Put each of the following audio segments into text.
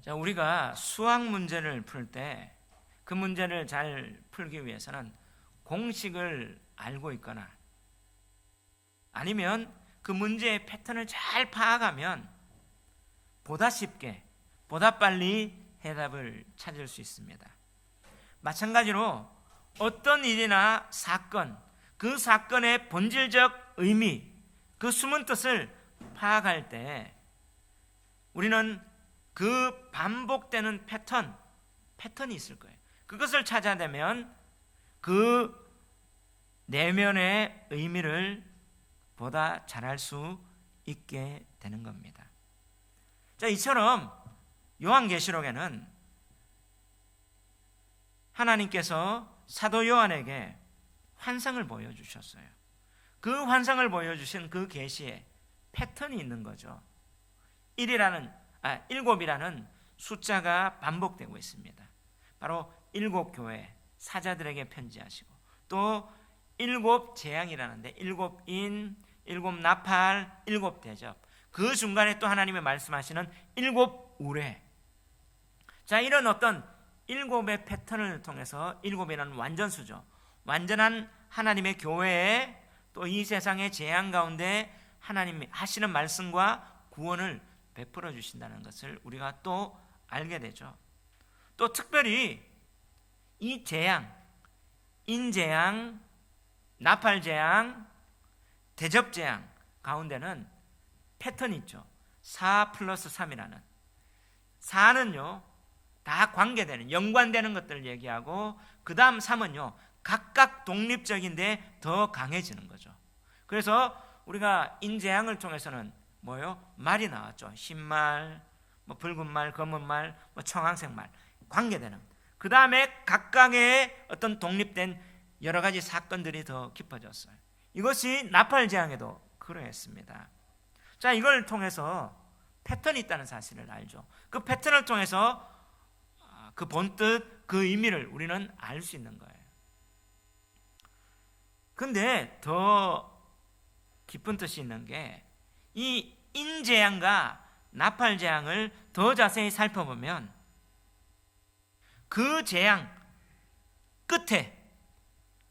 자, 우리가 수학 문제를 풀 때 그 문제를 잘 풀기 위해서는 공식을 알고 있거나 아니면 그 문제의 패턴을 잘 파악하면 보다 쉽게, 보다 빨리 해답을 찾을 수 있습니다. 마찬가지로 어떤 일이나 사건, 그 사건의 본질적 의미, 그 숨은 뜻을 파악할 때 우리는 그 반복되는 패턴이 있을 거예요. 그것을 찾아내면 그 내면의 의미를 보다 잘할 수 있게 되는 겁니다. 자, 이처럼 요한계시록에는 하나님께서 사도 요한에게 환상을 보여주셨어요. 그 환상을 보여주신 그 계시에 패턴이 있는 거죠. 7이라는 숫자가 반복되고 있습니다. 바로 7교회 사자들에게 편지하시고 또 7 재앙이라는데 7인, 7 나팔, 7 대접, 그 중간에 또 하나님의 말씀하시는 7 우레. 자, 이런 어떤 7의 패턴을 통해서 7이라는 완전수죠. 완전한 하나님의 교회에 또 이 세상의 재앙 가운데 하나님이 하시는 말씀과 구원을 베풀어 주신다는 것을 우리가 또 알게 되죠. 또 특별히 이 재앙, 인재앙, 나팔재앙, 대접재앙 가운데는 패턴이 있죠. 4+3이라는 4는요 다 관계되는, 연관되는 것들을 얘기하고 그 다음 3은요 각각 독립적인데 더 강해지는 거죠. 그래서 우리가 인재앙을 통해서는 말이 나왔죠. 흰말, 붉은 말, 검은 말, 청황색 말, 관계되는. 그 다음에 각각의 어떤 독립된 여러 가지 사건들이 더 깊어졌어요. 이것이 나팔재앙에도 그러했습니다. 자, 이걸 통해서 패턴이 있다는 사실을 알죠. 그 패턴을 통해서 그 본뜻, 그 의미를 우리는 알 수 있는 거예요. 근데 더 깊은 뜻이 있는 게 이 인재앙과 나팔재앙을 더 자세히 살펴보면 그 재앙 끝에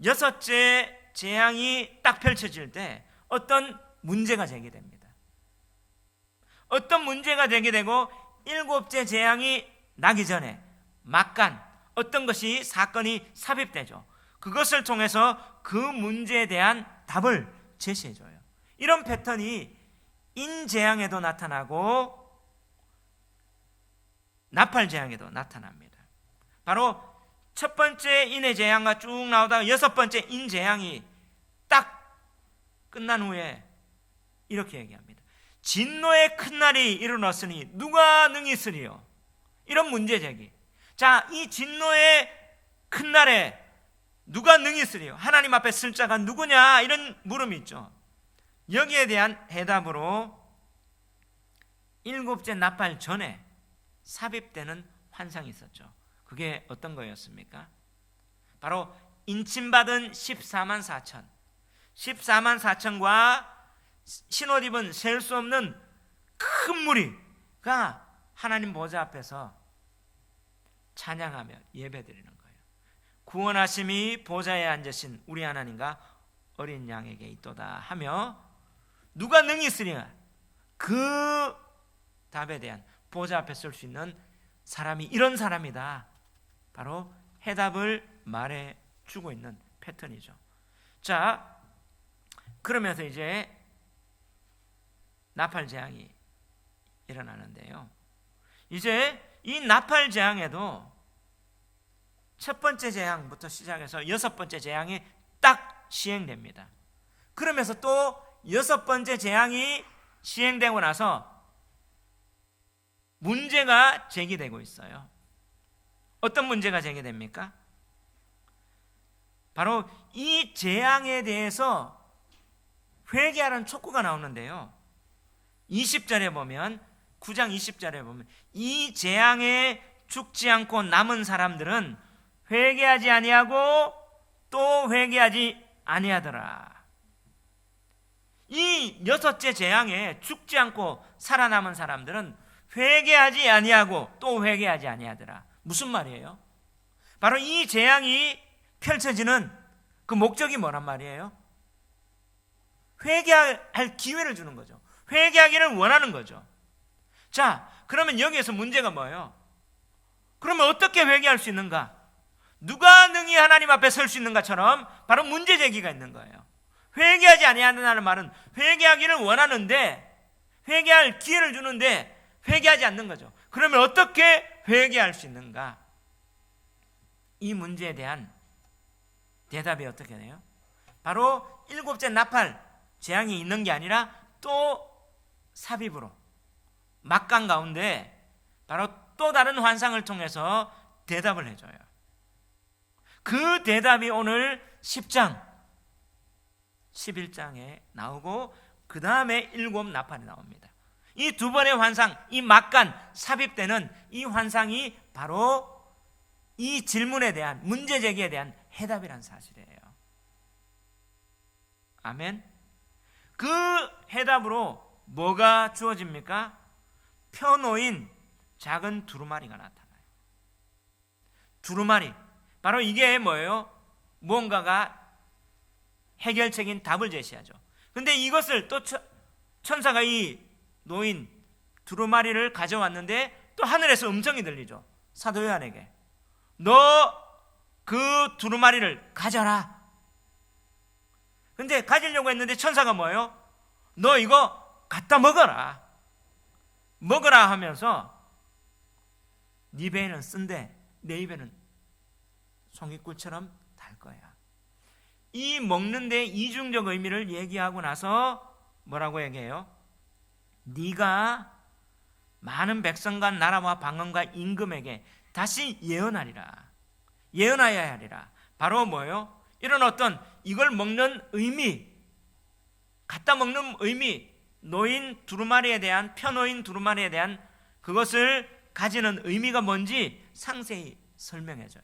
6째 재앙이 딱 펼쳐질 때 어떤 문제가 제기됩니다. 어떤 문제가 제기되고 7째 재앙이 나기 전에 막간 어떤 것이 사건이 삽입되죠. 그것을 통해서 그 문제에 대한 답을 제시해줘요. 이런 패턴이 인재앙에도 나타나고 나팔재앙에도 나타납니다. 바로 첫 번째 인의 재앙과 쭉 나오다가 6번째 인재앙이 딱 끝난 후에 이렇게 얘기합니다. 진노의 큰 날이 이르렀으니 누가 능히 쓰리요? 이런 문제 제기. 자, 이 진노의 큰 날에 누가 능히 쓰리요? 하나님 앞에 쓸 자가 누구냐? 이런 물음이 있죠. 여기에 대한 해답으로 7째 나팔 전에 삽입되는 환상이 있었죠. 그게 어떤 거였습니까? 바로 인침받은 14만 4천 14만 4천과 신옷 입은 셀 수 없는 큰 무리가 하나님 보좌 앞에서 찬양하며 예배드리는 거예요. 구원하심이 보좌에 앉으신 우리 하나님과 어린 양에게 있도다 하며 누가 능히 쓰리냐? 그 답에 대한 보좌 앞에 설 수 있는 사람이 이런 사람이다. 바로 해답을 말해주고 있는 패턴이죠. 자, 그러면서 이제 나팔재앙이 일어나는데요. 이제 이 나팔재앙에도 첫 번째 재앙부터 시작해서 6번째 재앙이 딱 시행됩니다. 그러면서 또 6번째 재앙이 시행되고 나서 문제가 제기되고 있어요. 어떤 문제가 제기됩니까? 바로 이 재앙에 대해서 회개하라는 촉구가 나오는데요. 20절에 보면 9장 20절에 보면 이 재앙에 죽지 않고 남은 사람들은 회개하지 아니하고 또 회개하지 아니하더라. 이 6째 재앙에 죽지 않고 살아남은 사람들은 회개하지 아니하고 또 회개하지 아니하더라. 무슨 말이에요? 바로 이 재앙이 펼쳐지는 그 목적이 뭐란 말이에요? 회개할 기회를 주는 거죠. 회개하기를 원하는 거죠. 자, 그러면 여기에서 문제가 뭐예요? 그러면 어떻게 회개할 수 있는가? 누가 능히 하나님 앞에 설 수 있는가처럼 바로 문제 제기가 있는 거예요. 회개하지 아니하는 말은 회개하기를 원하는데 회개할 기회를 주는데 회개하지 않는 거죠. 그러면 어떻게 회개할 수 있는가? 이 문제에 대한 대답이 어떻게 돼요? 바로 일곱째 나팔 재앙이 있는 게 아니라 또 삽입으로 막강 가운데 바로 또 다른 환상을 통해서 대답을 해줘요. 그 대답이 오늘 10장 11장에 나오고 그 다음에 일곱 나팔이 나옵니다. 이 두 번의 환상, 이 막간 삽입되는 이 환상이 바로 이 질문에 대한 문제 제기에 대한 해답이란 사실이에요. 아멘. 그 해답으로 뭐가 주어집니까? 펴놓인 작은 두루마리가 나타나요. 두루마리, 바로 이게 뭐예요? 무언가가 해결책인 답을 제시하죠. 근데 이것을 또 천사가 이 놓인 두루마리를 가져왔는데 또 하늘에서 음성이 들리죠. 사도 요한에게 너 그 두루마리를 가져라. 근데 가지려고 했는데 천사가 뭐예요? 너 이거 갖다 먹어라. 먹어라 하면서 네 배에는 쓴데 내 입에는 송이꿀처럼 달 거야. 이 먹는데 이중적 의미를 얘기하고 나서 뭐라고 얘기해요? 네가 많은 백성과 나라와 방언과 임금에게 다시 예언하리라. 예언하여야 하리라. 바로 뭐예요? 이런 어떤 이걸 먹는 의미, 갖다 먹는 의미, 놓인 두루마리에 대한, 펴놓인 두루마리에 대한 그것을 가지는 의미가 뭔지 상세히 설명해줘요.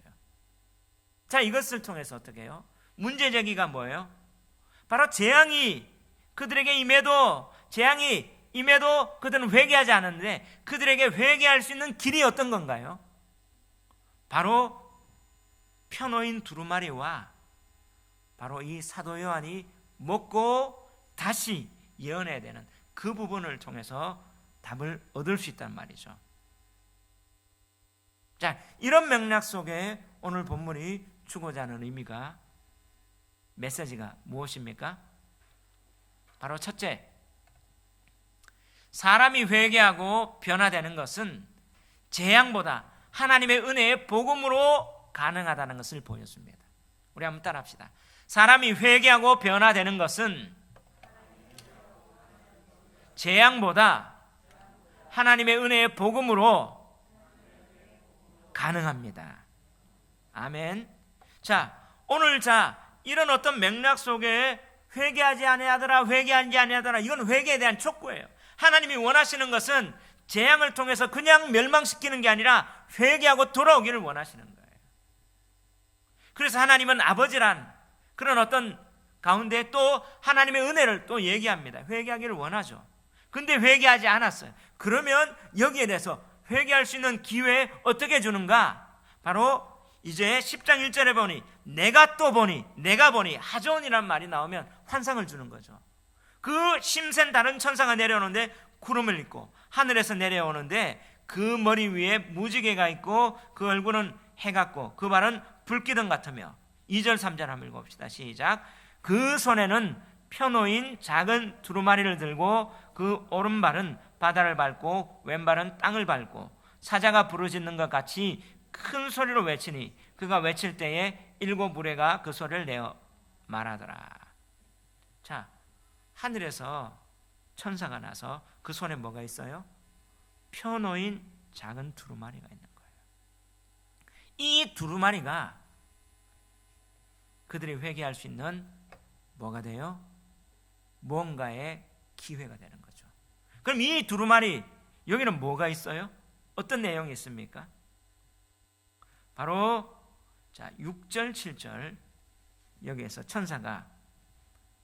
자, 이것을 통해서 어떻게 해요? 문제 제기가 뭐예요? 바로 재앙이 그들에게 임해도, 재앙이 임해도 그들은 회개하지 않았는데 그들에게 회개할 수 있는 길이 어떤 건가요? 바로 펴놓인 두루마리와 바로 이 사도 요한이 먹고 다시 예언해야 되는 그 부분을 통해서 답을 얻을 수 있단 말이죠. 자, 이런 맥락 속에 오늘 본문이 주고자 하는 의미가, 메시지가 무엇입니까? 바로 첫째, 사람이 회개하고 변화되는 것은 재앙보다 하나님의 은혜의 복음으로 가능하다는 것을 보여줍니다. 우리 한번 따라합시다. 사람이 회개하고 변화되는 것은 재앙보다 하나님의 은혜의 복음으로 가능합니다. 아멘. 자, 오늘 이런 어떤 맥락 속에 회개하지 아니하더라, 회개하지 아니하더라, 이건 회개에 대한 촉구예요. 하나님이 원하시는 것은 재앙을 통해서 그냥 멸망시키는 게 아니라 회개하고 돌아오기를 원하시는 거예요. 그래서 하나님은 아버지란 그런 어떤 가운데 또 하나님의 은혜를 또 얘기합니다. 회개하기를 원하죠. 근데 회개하지 않았어요. 그러면 여기에 대해서 회개할 수 있는 기회 어떻게 주는가? 바로 이제 10장 1절에 보니 내가 보니 하존이란 말이 나오면 환상을 주는 거죠. 그 심센 다른 천사가 내려오는데 구름을 입고 하늘에서 내려오는데 그 머리 위에 무지개가 있고 그 얼굴은 해 같고 그 발은 불기둥 같으며 2절 3절 한번 읽어봅시다. 시작. 그 손에는 펴놓인 작은 두루마리를 들고 그 오른발은 바다를 밟고 왼발은 땅을 밟고 사자가 부르짖는 것 같이 큰 소리로 외치니 그가 외칠 때에 7 무리가 그 소리를 내어 말하더라. 자, 하늘에서 천사가 나서 그 손에 뭐가 있어요? 펴놓인 작은 두루마리가 있는 거예요. 이 두루마리가 그들이 회개할 수 있는 뭐가 돼요? 무언가의 기회가 되는 거죠. 그럼 이 두루마리 여기는 뭐가 있어요? 어떤 내용이 있습니까? 바로 6절 7절 여기에서 천사가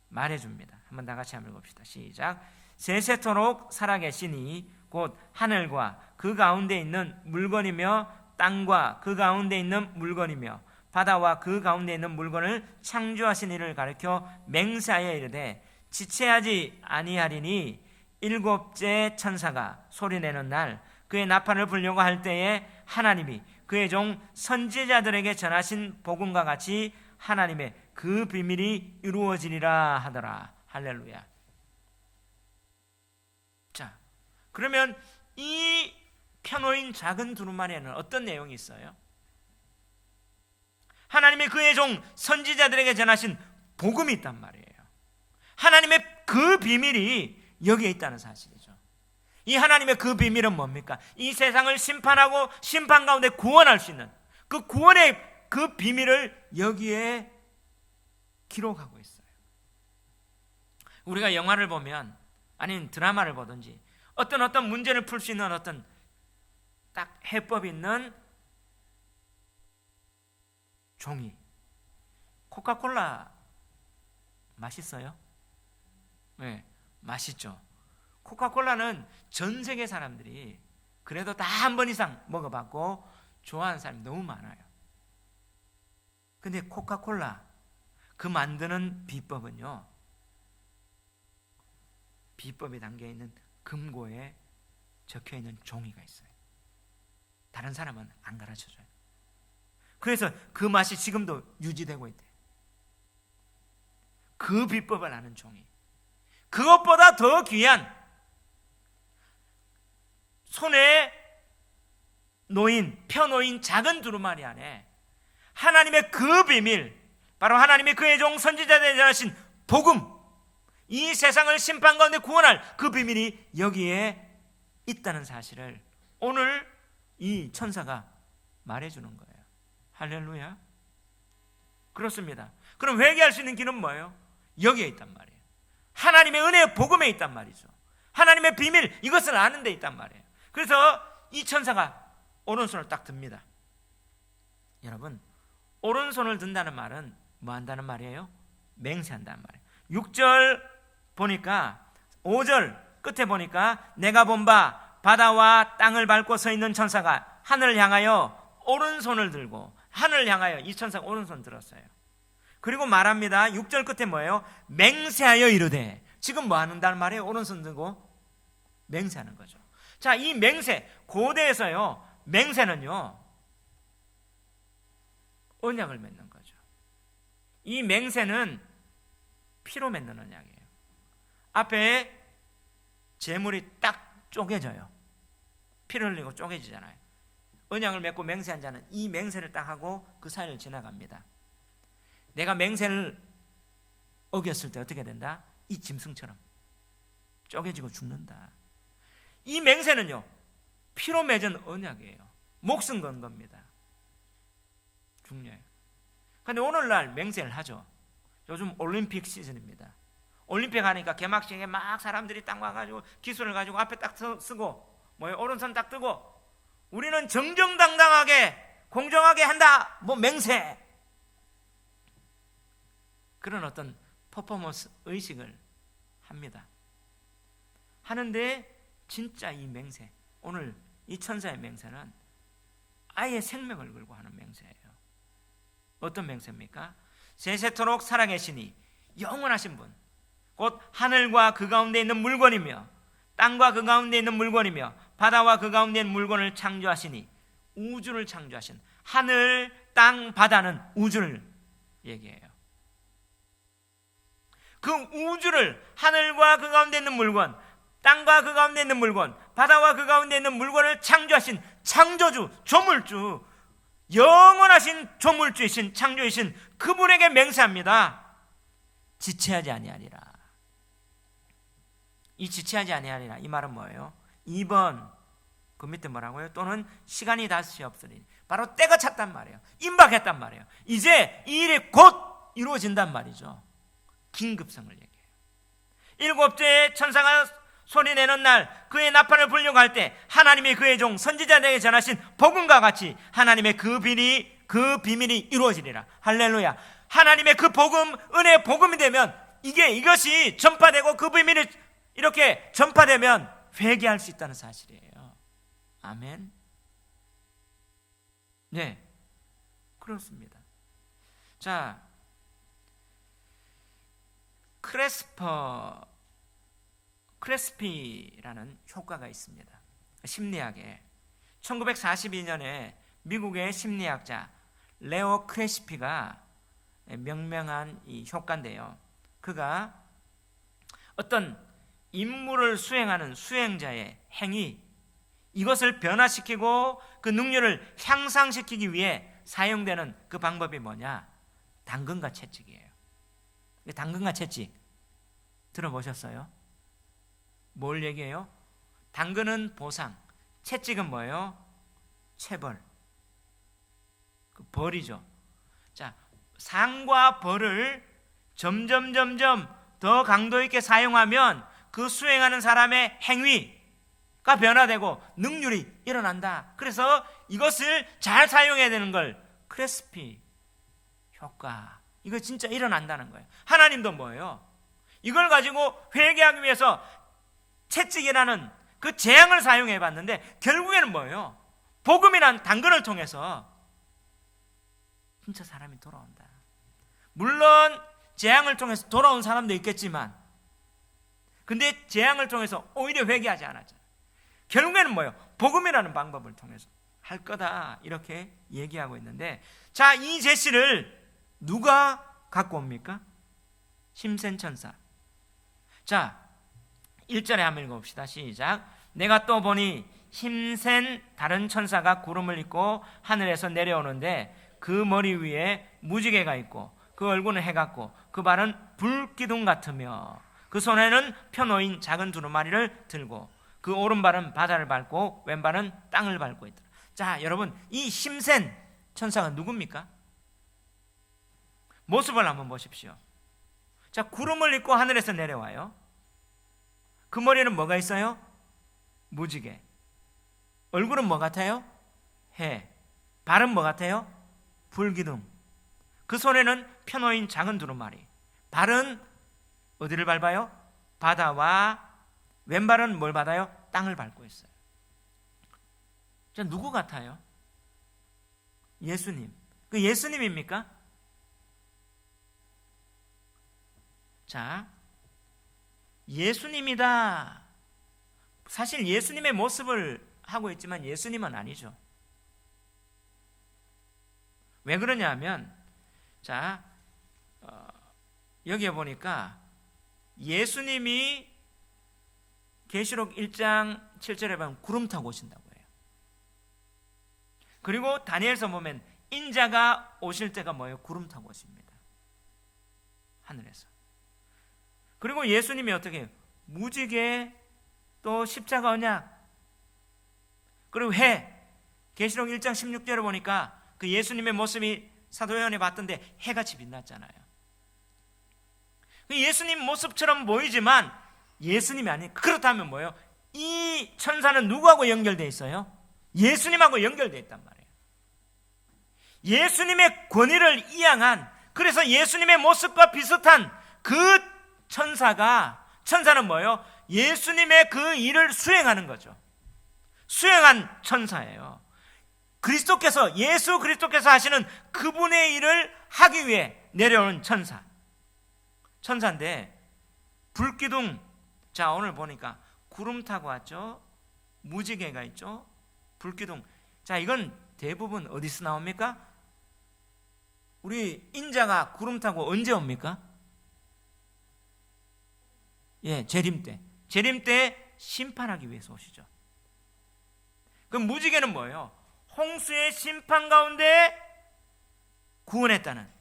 말해줍니다. 한번 다 같이 한번 읽읍시다. 시작. 세세토록 살아계시니 곧 하늘과 그 가운데 있는 물건이며 땅과 그 가운데 있는 물건이며 바다와 그 가운데 있는 물건을 창조하신 이를 가리켜 맹세하여 이르되 지체하지 아니하리니 일곱째 천사가 소리내는 날 그의 나팔을 불려고 할 때에 하나님이 그의 종 선지자들에게 전하신 복음과 같이 하나님의 그 비밀이 이루어지리라 하더라. 할렐루야. 자, 그러면 이 펴놓인 작은 두루마리에는 어떤 내용이 있어요? 하나님의 그의 종 선지자들에게 전하신 복음이 있단 말이에요. 하나님의 그 비밀이 여기에 있다는 사실이죠. 이 하나님의 그 비밀은 뭡니까? 이 세상을 심판하고 심판 가운데 구원할 수 있는 그 구원의 그 비밀을 여기에 기록하고 있어요. 우리가 영화를 보면 아니면 드라마를 보든지 어떤 문제를 풀 수 있는 어떤 딱 해법이 있는 종이. 코카콜라 맛있어요? 네, 맛있죠. 코카콜라는 전 세계 사람들이 그래도 다 한 번 이상 먹어봤고 좋아하는 사람이 너무 많아요. 근데 코카콜라 그 만드는 비법은요, 비법이 담겨있는 금고에 적혀있는 종이가 있어요. 다른 사람은 안 가르쳐줘요. 그래서 그 맛이 지금도 유지되고 있대요. 그 비법을 아는 종이. 그것보다 더 귀한 손에 펴놓인 작은 두루마리 안에 하나님의 그 비밀, 바로 하나님의 그의 종 선지자들에 전하신 복음, 이 세상을 심판 가운데 구원할 그 비밀이 여기에 있다는 사실을 오늘 이 천사가 말해주는 거예요. 할렐루야. 그렇습니다. 그럼 회개할 수 있는 길은 뭐예요? 여기에 있단 말이에요. 하나님의 은혜의 복음에 있단 말이죠. 하나님의 비밀, 이것을 아는 데 있단 말이에요. 그래서 이 천사가 오른손을 딱 듭니다. 여러분, 오른손을 든다는 말은 뭐 한다는 말이에요? 맹세한다는 말이에요. 6절 보니까 5절 끝에 보니까 내가 본 바 바다와 땅을 밟고 서 있는 천사가 하늘을 향하여 오른손을 들고, 하늘을 향하여 이 천사가 오른손 들었어요. 그리고 말합니다. 6절 끝에 뭐예요? 맹세하여 이르되. 지금 뭐 한다는 말이에요? 오른손 들고 맹세하는 거죠. 자, 이 맹세, 고대에서요, 맹세는요, 언약을 맺는 거죠. 이 맹세는 피로 맺는 언약이에요. 앞에 재물이 딱 쪼개져요. 피를 흘리고 쪼개지잖아요. 언약을 맺고 맹세한 자는 이 맹세를 딱 하고 그 사이를 지나갑니다. 내가 맹세를 어겼을 때 어떻게 된다? 이 짐승처럼 쪼개지고 죽는다. 이 맹세는요, 피로 맺은 언약이에요. 목숨 건 겁니다. 중요해요. 그런데 오늘날 맹세를 하죠. 요즘 올림픽 시즌입니다. 올림픽 하니까 개막식에 막 사람들이 딱 와가지고 기술을 가지고 앞에 딱 쓰고 뭐예요? 오른손 딱 뜨고 우리는 정정당당하게 공정하게 한다. 뭐 맹세. 그런 어떤 퍼포먼스 의식을 합니다. 하는데 진짜 이 맹세, 오늘 이 천사의 맹세는 아예 생명을 걸고 하는 맹세예요. 어떤 맹세입니까? 세세토록 살아계시니 영원하신 분, 곧 하늘과 그 가운데 있는 물건이며 땅과 그 가운데 있는 물건이며 바다와 그 가운데 있는 물건을 창조하시니, 우주를 창조하신, 하늘, 땅, 바다는 우주를 얘기해요. 그 우주를, 하늘과 그 가운데 있는 물건, 땅과 그 가운데 있는 물건, 바다와 그 가운데 있는 물건을 창조하신 창조주, 조물주, 영원하신 조물주이신 창조이신 그분에게 맹세합니다. 지체하지 아니하리라. 이 지체하지 아니하리라, 이 말은 뭐예요? 2번 그 밑에 뭐라고요? 또는 시간이 다시 없으니, 바로 때가 찼단 말이에요. 임박했단 말이에요. 이제 이 일이 곧 이루어진단 말이죠. 긴급성을 얘기해요. 7째 천사가 소리내는 날 그의 나팔을 불려고 할 때 하나님이 그의 종 선지자들에게 전하신 복음과 같이 하나님의 그 비밀이 이루어지리라. 할렐루야. 하나님의 그 복음, 은혜의 복음이 되면 이것이 전파되고 그 비밀이 이렇게 전파되면 회개할 수 있다는 사실이에요. 아멘. 네, 그렇습니다. 자, 크레스피라는 효과가 있습니다. 심리학에 1942년에 미국의 심리학자 레오 크레스피가 명명한 이 효과인데요. 그가 어떤 임무를 수행하는 수행자의 행위, 이것을 변화시키고 그 능률을 향상시키기 위해 사용되는 그 방법이 뭐냐? 당근과 채찍이에요. 당근과 채찍 들어보셨어요? 뭘 얘기해요? 당근은 보상, 채찍은 뭐예요? 체벌, 그 벌이죠. 자, 상과 벌을 점점 더 강도 있게 사용하면 그 수행하는 사람의 행위가 변화되고 능률이 일어난다. 그래서 이것을 잘 사용해야 되는 걸 크레스피 효과, 이거 진짜 일어난다는 거예요. 하나님도 뭐예요? 이걸 가지고 회개하기 위해서 채찍이라는 그 재앙을 사용해 봤는데 결국에는 뭐예요? 복음이란 당근을 통해서 진짜 사람이 돌아온다. 물론 재앙을 통해서 돌아온 사람도 있겠지만, 근데 재앙을 통해서 오히려 회개하지 않았잖아요. 결국에는 뭐예요? 복음이라는 방법을 통해서 할 거다, 이렇게 얘기하고 있는데, 자, 이 제시를 누가 갖고 옵니까? 심센 천사. 자, 1절에 한번 읽어봅시다. 시작. 내가 또 보니 힘센 다른 천사가 구름을 입고 하늘에서 내려오는데 그 머리 위에 무지개가 있고 그 얼굴은 해 같고 그 발은 불기둥 같으며 그 손에는 펴놓인 작은 두루마리를 들고 그 오른발은 바다를 밟고 왼발은 땅을 밟고 있더라. 자, 여러분, 이 힘센 천사가 누굽니까? 모습을 한번 보십시오. 자, 구름을 입고 하늘에서 내려와요. 그 머리는 뭐가 있어요? 무지개. 얼굴은 뭐 같아요? 해. 발은 뭐 같아요? 불기둥. 그 손에는 펴놓인 작은 두루마리. 발은 어디를 밟아요? 바다와 왼발은 뭘 받아요? 땅을 밟고 있어요. 자, 누구 같아요? 예수님. 그 예수님입니까? 자, 예수님이다. 사실 예수님의 모습을 하고 있지만 예수님은 아니죠. 왜 그러냐면, 자, 여기에 보니까 예수님이 계시록 1장 7절에 보면 구름 타고 오신다고 해요. 그리고 다니엘서 보면 인자가 오실 때가 뭐예요? 구름 타고 오십니다. 하늘에서. 그리고 예수님이 어떻게 해요? 무지개, 또 십자가 언약, 그리고 해. 계시록 1장 16절에 보니까 그 예수님의 모습이 사도 요한이 봤던데 해같이 빛났잖아요. 예수님 모습처럼 보이지만 예수님이 아니. 그렇다면 뭐예요? 이 천사는 누구하고 연결되어 있어요? 예수님하고 연결되어 있단 말이에요. 예수님의 권위를 이양한, 그래서 예수님의 모습과 비슷한 그 천사는 뭐예요? 예수님의 그 일을 수행하는 거죠. 수행한 천사예요. 예수 그리스도께서 하시는 그분의 일을 하기 위해 내려오는 천사인데 불기둥. 자, 오늘 보니까 구름 타고 왔죠. 무지개가 있죠. 불기둥. 자, 이건 대부분 어디서 나옵니까? 우리 인자가 구름 타고 언제 옵니까? 예, 재림 때 심판하기 위해서 오시죠. 그럼 무지개는 뭐예요? 홍수의 심판 가운데 구원했다는.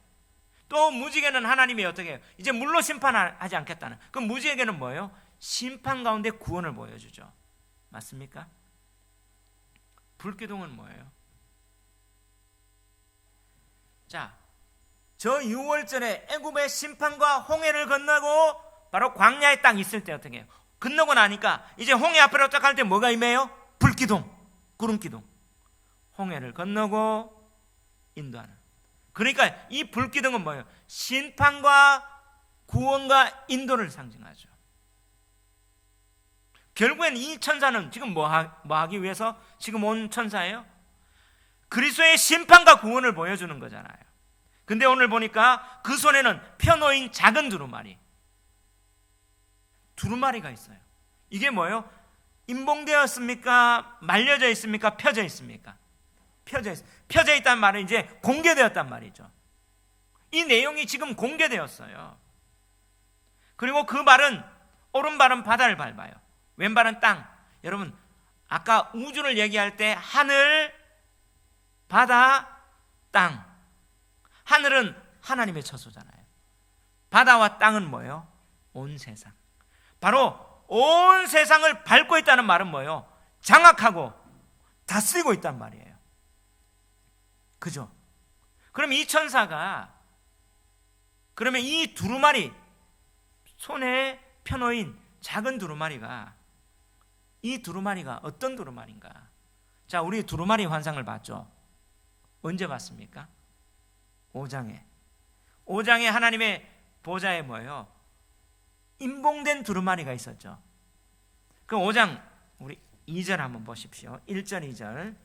또 무지개는 하나님이 어떻게 해요? 이제 물로 심판하지 않겠다는. 그럼 무지개는 뭐예요? 심판 가운데 구원을 보여주죠. 맞습니까? 불기둥은 뭐예요? 자, 저 6월절에 애굽의 심판과 홍해를 건너고 바로 광야의 땅 있을 때 어떻게 해요? 건너고 나니까 이제 홍해 앞으로 딱 갈 때 뭐가 임해요? 불기둥, 구름기둥. 홍해를 건너고 인도하는. 그러니까 이 불기둥은 뭐예요? 심판과 구원과 인도를 상징하죠. 결국엔 이 천사는 지금 뭐 하기 위해서 지금 온 천사예요? 그리스도의 심판과 구원을 보여주는 거잖아요. 근데 오늘 보니까 그 손에는 펴놓인 작은 두루마리가 있어요. 이게 뭐예요? 임봉되었습니까? 말려져 있습니까? 펴져 있습니까? 펴져 있다는 말은 이제 공개되었단 말이죠. 이 내용이 지금 공개되었어요. 그리고 그 발은, 오른발은 바다를 밟아요. 왼발은 땅. 여러분, 아까 우주를 얘기할 때 하늘, 바다, 땅. 하늘은 하나님의 처소잖아요. 바다와 땅은 뭐예요? 온 세상. 바로 온 세상을 밟고 있다는 말은 뭐예요? 장악하고 다스리고 있단 말이에요. 그죠? 그럼 이 천사가, 그러면 이 두루마리, 손에 펴놓인 작은 두루마리가, 이 두루마리가 어떤 두루마리인가? 자, 우리 두루마리 환상을 봤죠? 언제 봤습니까? 5장에 하나님의 보좌에 뭐예요? 임봉된 두루마리가 있었죠. 그 5장 우리 2절 한번 보십시오. 1절 2절.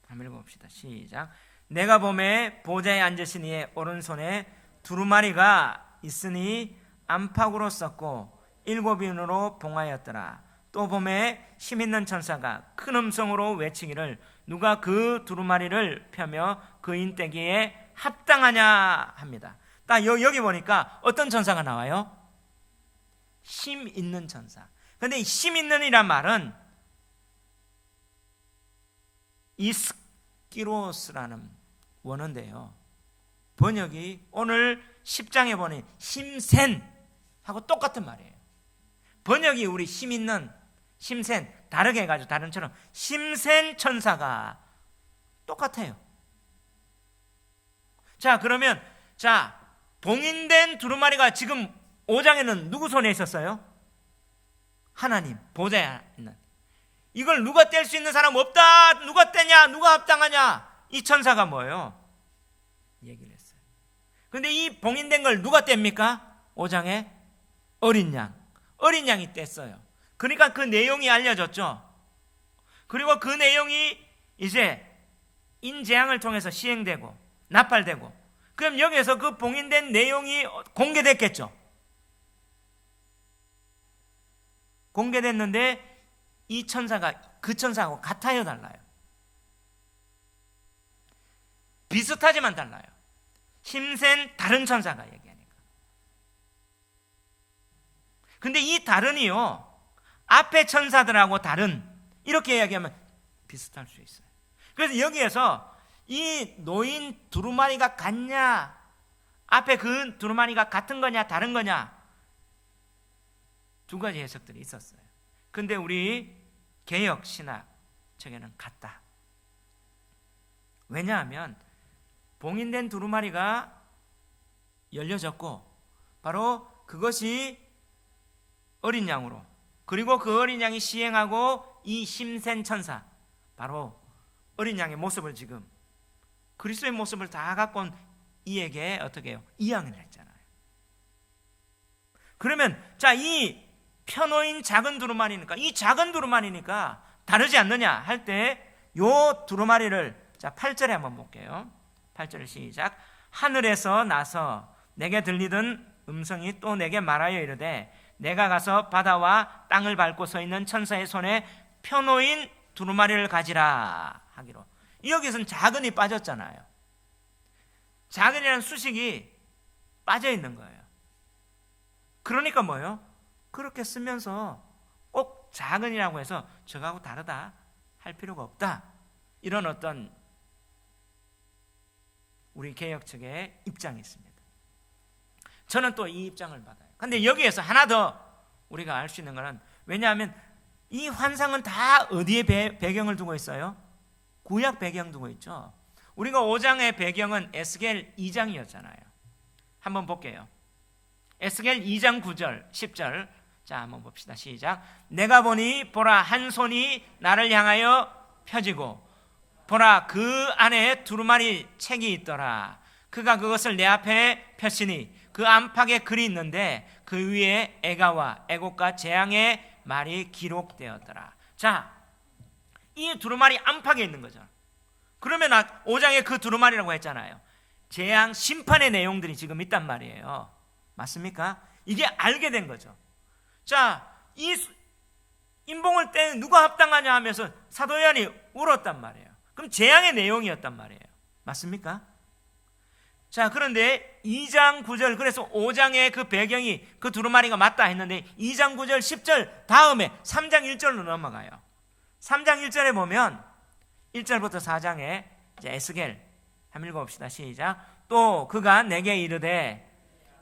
한번 읽어봅시다. 시작. 내가 보매 보좌에 앉으신 이의 오른손에 두루마리가 있으니 안팎으로 썼고 7인으로 봉하였더라. 또 보매 힘있는 천사가 큰 음성으로 외치기를 누가 그 두루마리를 펴며 그 인대기에 합당하냐 합니다. 딱 여기 보니까 어떤 천사가 나와요? 힘 있는 천사. 그런데 힘 있는이란 말은 이스키로스라는 원어인데요, 번역이 오늘 10장에 보니 힘센 하고 똑같은 말이에요. 번역이 우리 힘 있는, 힘센 다르게 해가지고 다른처럼 힘센 천사가 똑같아요. 자, 그러면 봉인된 두루마리가 지금 5장에는 누구 손에 있었어요? 하나님 보좌에 있는. 이걸 누가 뗄 수 있는 사람 없다. 누가 떼냐? 누가 합당하냐? 이 천사가 뭐예요? 얘기를 했어요. 근데 이 봉인된 걸 누가 뗍니까? 5장에 어린 양이 뗐어요. 그러니까 그 내용이 알려졌죠. 그리고 그 내용이 이제 인재앙을 통해서 시행되고 납발되고, 그럼 여기에서 그 봉인된 내용이 공개됐겠죠. 공개됐는데 이 천사가 그 천사하고 같아요, 달라요? 비슷하지만 달라요. 힘센 다른 천사가 얘기하니까. 근데 이 다른이요, 앞에 천사들하고 다른, 이렇게 이야기하면 비슷할 수 있어요. 그래서 여기에서 이 노인 두루마리가 같냐, 앞에 그 두루마리가 같은 거냐 다른 거냐, 두 가지 해석들이 있었어요. 근데 우리 개역 신학 측에는 같다. 왜냐하면 봉인된 두루마리가 열려졌고 바로 그것이 어린 양으로, 그리고 그 어린 양이 시행하고 이 힘센 천사, 바로 어린 양의 모습을, 지금 그리스도의 모습을 다 갖고 온 이에게 어떻게 해요? 이양을 했잖아요. 그러면 이 펴놓인 작은 두루마리니까, 이 작은 두루마리니까 다르지 않느냐 할 때 요 두루마리를 8절에 한번 볼게요. 8절 시작. 하늘에서 나서 내게 들리던 음성이 또 내게 말하여 이르되 내가 가서 바다와 땅을 밟고 서 있는 천사의 손에 펴놓인 두루마리를 가지라 하기로. 여기서는 작은이 빠졌잖아요. 작은이라는 수식이 빠져 있는 거예요. 그러니까 뭐예요? 그렇게 쓰면서 꼭 작은이라고 해서 저거하고 다르다 할 필요가 없다, 이런 어떤 우리 개역 측의 입장이 있습니다. 저는 또 이 입장을 받아요. 근데 여기에서 하나 더 우리가 알 수 있는 것은, 왜냐하면 이 환상은 다 어디에 배경을 두고 있어요? 구약 배경 두고 있죠. 우리가 5장의 배경은 에스겔 2장이었잖아요. 한번 볼게요. 에스겔 2장 9절 10절. 자, 한번 봅시다. 시작. 내가 보니 보라, 한 손이 나를 향하여 펴지고 보라, 그 안에 두루마리 책이 있더라. 그가 그것을 내 앞에 폈으니 그 안팎에 글이 있는데 그 위에 애가와 애곡과 재앙의 말이 기록되었더라. 자, 이 두루마리 안팎에 있는 거죠. 그러면 5장에 그 두루마리라고 했잖아요. 재앙 심판의 내용들이 지금 있단 말이에요. 맞습니까? 이게 알게 된 거죠. 자, 이 인봉을 때 누가 합당하냐 하면서 사도 요한이 울었단 말이에요. 그럼 재앙의 내용이었단 말이에요. 맞습니까? 자, 그런데 2장 9절, 그래서 5장의 그 배경이 그 두루마리가 맞다 했는데 2장 9절 10절 다음에 3장 1절로 넘어가요. 3장 1절에 보면 1절부터 4장에 이제 에스겔 한번 읽어봅시다. 시작. 또 그가 내게 이르되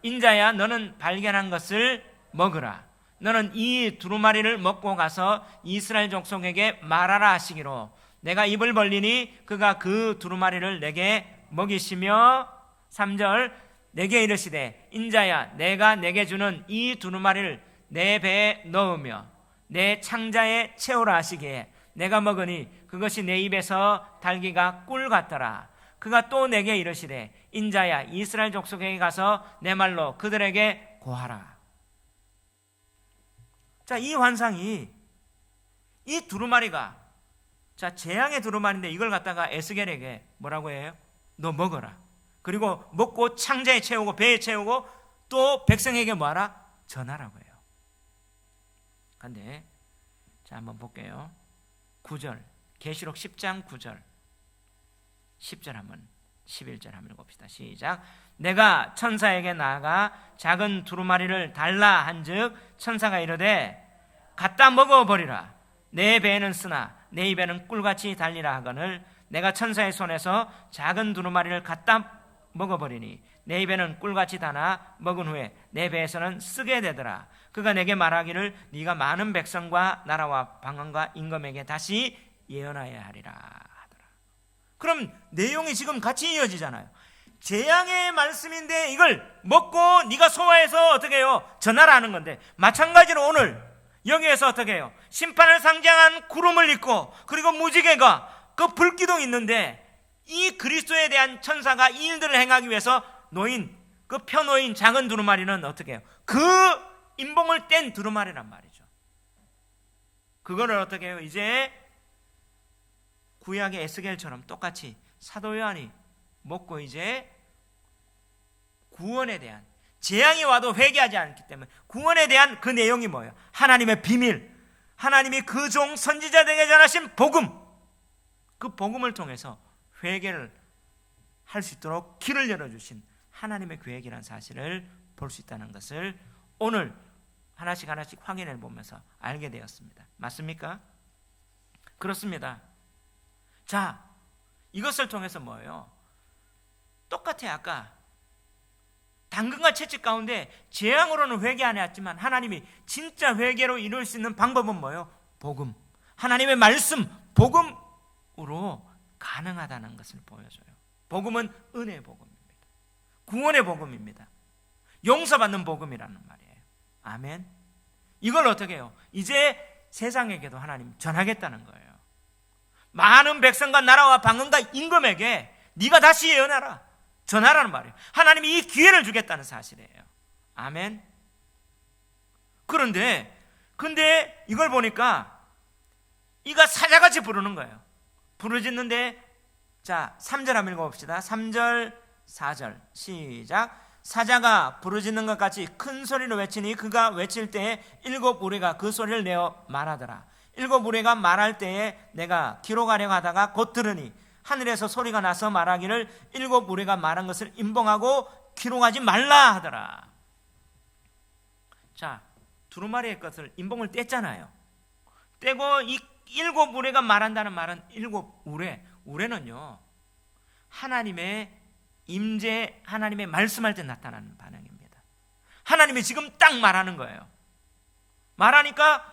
인자야 너는 발견한 것을 먹으라. 너는 이 두루마리를 먹고 가서 이스라엘 족속에게 말하라 하시기로 내가 입을 벌리니 그가 그 두루마리를 내게 먹이시며 3절 내게 이르시되 인자야 내가 내게 주는 이 두루마리를 내 배에 넣으며 내 창자에 채우라 하시기에 내가 먹으니 그것이 내 입에서 달기가 꿀 같더라. 그가 또 내게 이르시되 인자야 이스라엘 족속에게 가서 내 말로 그들에게 고하라. 자, 이 환상이 이 두루마리가 자 재앙의 두루마리인데 이걸 갖다가 에스겔에게 뭐라고 해요? 너 먹어라. 그리고 먹고 창자에 채우고 배에 채우고 또 백성에게 뭐하라? 전하라고 해요. 근데 자 한번 볼게요. 9절 계시록 10장 9절 10절 한번 11절 한번 읽어봅시다. 시작. 내가 천사에게 나아가 작은 두루마리를 달라 한즉 천사가 이르되 갖다 먹어버리라. 내 배에는 쓰나 내 입에는 꿀같이 달리라 하거늘 내가 천사의 손에서 작은 두루마리를 갖다 먹어버리니 내 입에는 꿀같이 다나 먹은 후에 내 배에서는 쓰게 되더라. 그가 내게 말하기를 네가 많은 백성과 나라와 방언과 임금에게 다시 예언하여야 하리라 하더라. 그럼 내용이 지금 같이 이어지잖아요. 재앙의 말씀인데 이걸 먹고 네가 소화해서 어떻게 해요? 전하라는 건데 마찬가지로 오늘 여기에서 어떻게 해요? 심판을 상징한 구름을 입고 그리고 무지개가 그 불기둥이 있는데 이 그리스도에 대한 천사가 이 일들을 행하기 위해서 놓인 그 펴놓인 작은 두루마리는 어떻게 해요? 그 인봉을 뗀 두루마리란 말이죠. 그거를 어떻게 해요? 이제 구약의 에스겔처럼 똑같이 사도 요한이 먹고 이제 구원에 대한 재앙이 와도 회개하지 않기 때문에 구원에 대한 그 내용이 뭐예요? 하나님의 비밀, 하나님이 그 종 선지자들에게 전하신 복음, 그 복음을 통해서 회개를 할 수 있도록 길을 열어주신 하나님의 계획이라는 사실을 볼 수 있다는 것을 오늘 하나씩 하나씩 확인해 보면서 알게 되었습니다. 맞습니까? 그렇습니다. 자, 이것을 통해서 뭐예요? 똑같아요. 아까 당근과 채찍 가운데 재앙으로는 회개 안 해왔지만 하나님이 진짜 회개로 이룰 수 있는 방법은 뭐예요? 복음, 하나님의 말씀, 복음으로 가능하다는 것을 보여줘요. 복음은 은혜의 복음입니다. 구원의 복음입니다. 용서받는 복음이라는 말이에요. 아멘. 이걸 어떻게 해요? 이제 세상에게도 하나님 전하겠다는 거예요. 많은 백성과 나라와 방언과 임금에게 네가 다시 예언하라, 전하라는 말이에요. 하나님이 이 기회를 주겠다는 사실이에요. 아멘. 근데 이걸 보니까 이가 사자같이 부르는 거예요. 부르짖는데 자 3절 한번 읽어봅시다. 3절 4절 시작. 사자가 부르짖는 것 같이 큰 소리로 외치니 그가 외칠 때에 7 우레가 그 소리를 내어 말하더라. 7 우레가 말할 때에 내가 기록하려고 하다가 곧 들으니 하늘에서 소리가 나서 말하기를 7 우레가 말한 것을 인봉하고 기록하지 말라 하더라. 자, 두루마리의 것을 인봉을 뗐잖아요. 떼고 이 7 우레가 말한다는 말은 7 우레, 우레는요 하나님의 임재, 하나님의 말씀할 때 나타나는 반응입니다. 하나님이 지금 딱 말하는 거예요. 말하니까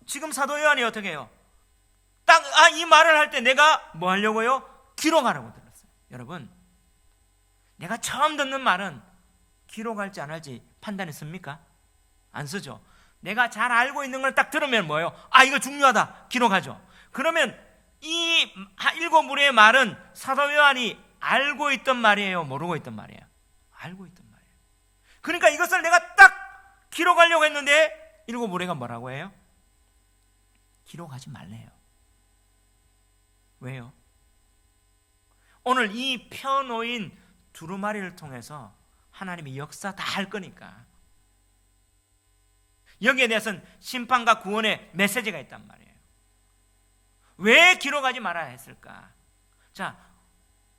지금 사도 요한이 어떻게 해요? 딱 이 말을 할 때 내가 뭐 하려고요? 기록하라고 들었어요. 여러분, 내가 처음 듣는 말은 기록할지 안 할지 판단했습니까? 안 쓰죠. 내가 잘 알고 있는 걸 딱 들으면 뭐예요? 이거 중요하다, 기록하죠. 그러면 이 7 무리의 말은 사도 요한이 알고 있던 말이에요, 모르고 있던 말이에요? 알고 있던 말이에요. 그러니까 이것을 내가 딱 기록하려고 했는데 일곱 우레가 뭐라고 해요? 기록하지 말래요. 왜요? 오늘 이 펴놓인 두루마리를 통해서 하나님의 역사 다 할 거니까. 여기에 대해서는 심판과 구원의 메시지가 있단 말이에요. 왜 기록하지 말아야 했을까? 자,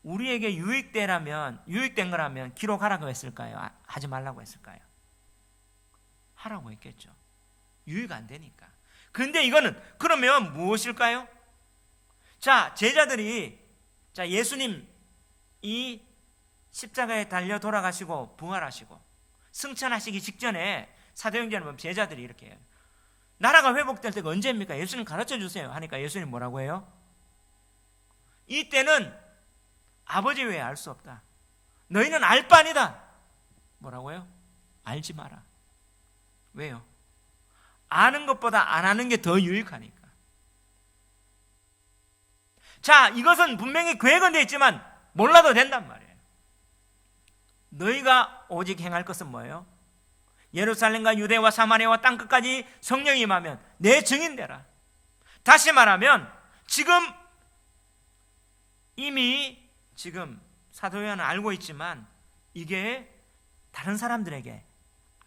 우리에게 유익된 거라면 기록하라고 했을까요? 하지 말라고 했을까요? 하라고 했겠죠. 유익 안 되니까. 근데 이거는 그러면 무엇일까요? 자, 제자들이 예수님 이 십자가에 달려 돌아가시고 부활하시고 승천하시기 직전에 사도행전에 보면 제자들이 이렇게 해요. 나라가 회복될 때가 언제입니까? 예수님 가르쳐 주세요 하니까 예수님 뭐라고 해요? 이때는 아버지 외에 알 수 없다. 너희는 알 바 아니다. 뭐라고요? 알지 마라. 왜요? 아는 것보다 안 하는 게 더 유익하니까. 자, 이것은 분명히 계획은 되어 있지만 몰라도 된단 말이에요. 너희가 오직 행할 것은 뭐예요? 예루살렘과 유대와 사마리아와 땅끝까지 성령이 임하면 내 증인 되라. 다시 말하면 이미 사도 요한은 알고 있지만 이게 다른 사람들에게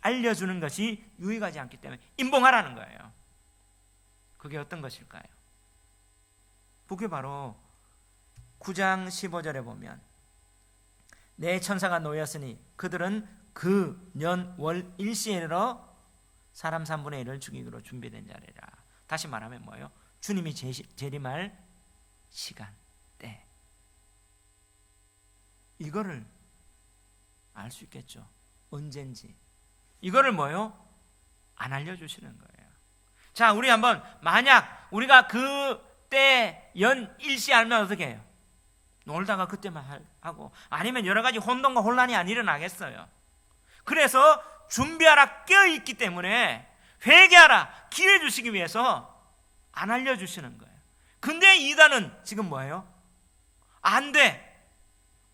알려주는 것이 유익하지 않기 때문에 임봉하라는 거예요. 그게 어떤 것일까요? 그게 바로 9장 15절에 보면 내 천사가 놓였으니 그들은 그 년 월 일시에로 사람 3분의 1을 죽이기로 준비된 자리라. 다시 말하면 뭐예요? 주님이 재림할 시간, 때. 이거를 알 수 있겠죠. 언젠지. 이거를 뭐예요? 안 알려주시는 거예요. 자, 우리 한번 만약 우리가 그때 연 일시 알면 어떻게 해요? 놀다가 그때만 하고 아니면 여러 가지 혼돈과 혼란이 안 일어나겠어요. 그래서 준비하라 깨어있기 때문에 회개하라 기회 주시기 위해서 안 알려주시는 거예요. 근데 이단은 지금 뭐예요? 안 돼.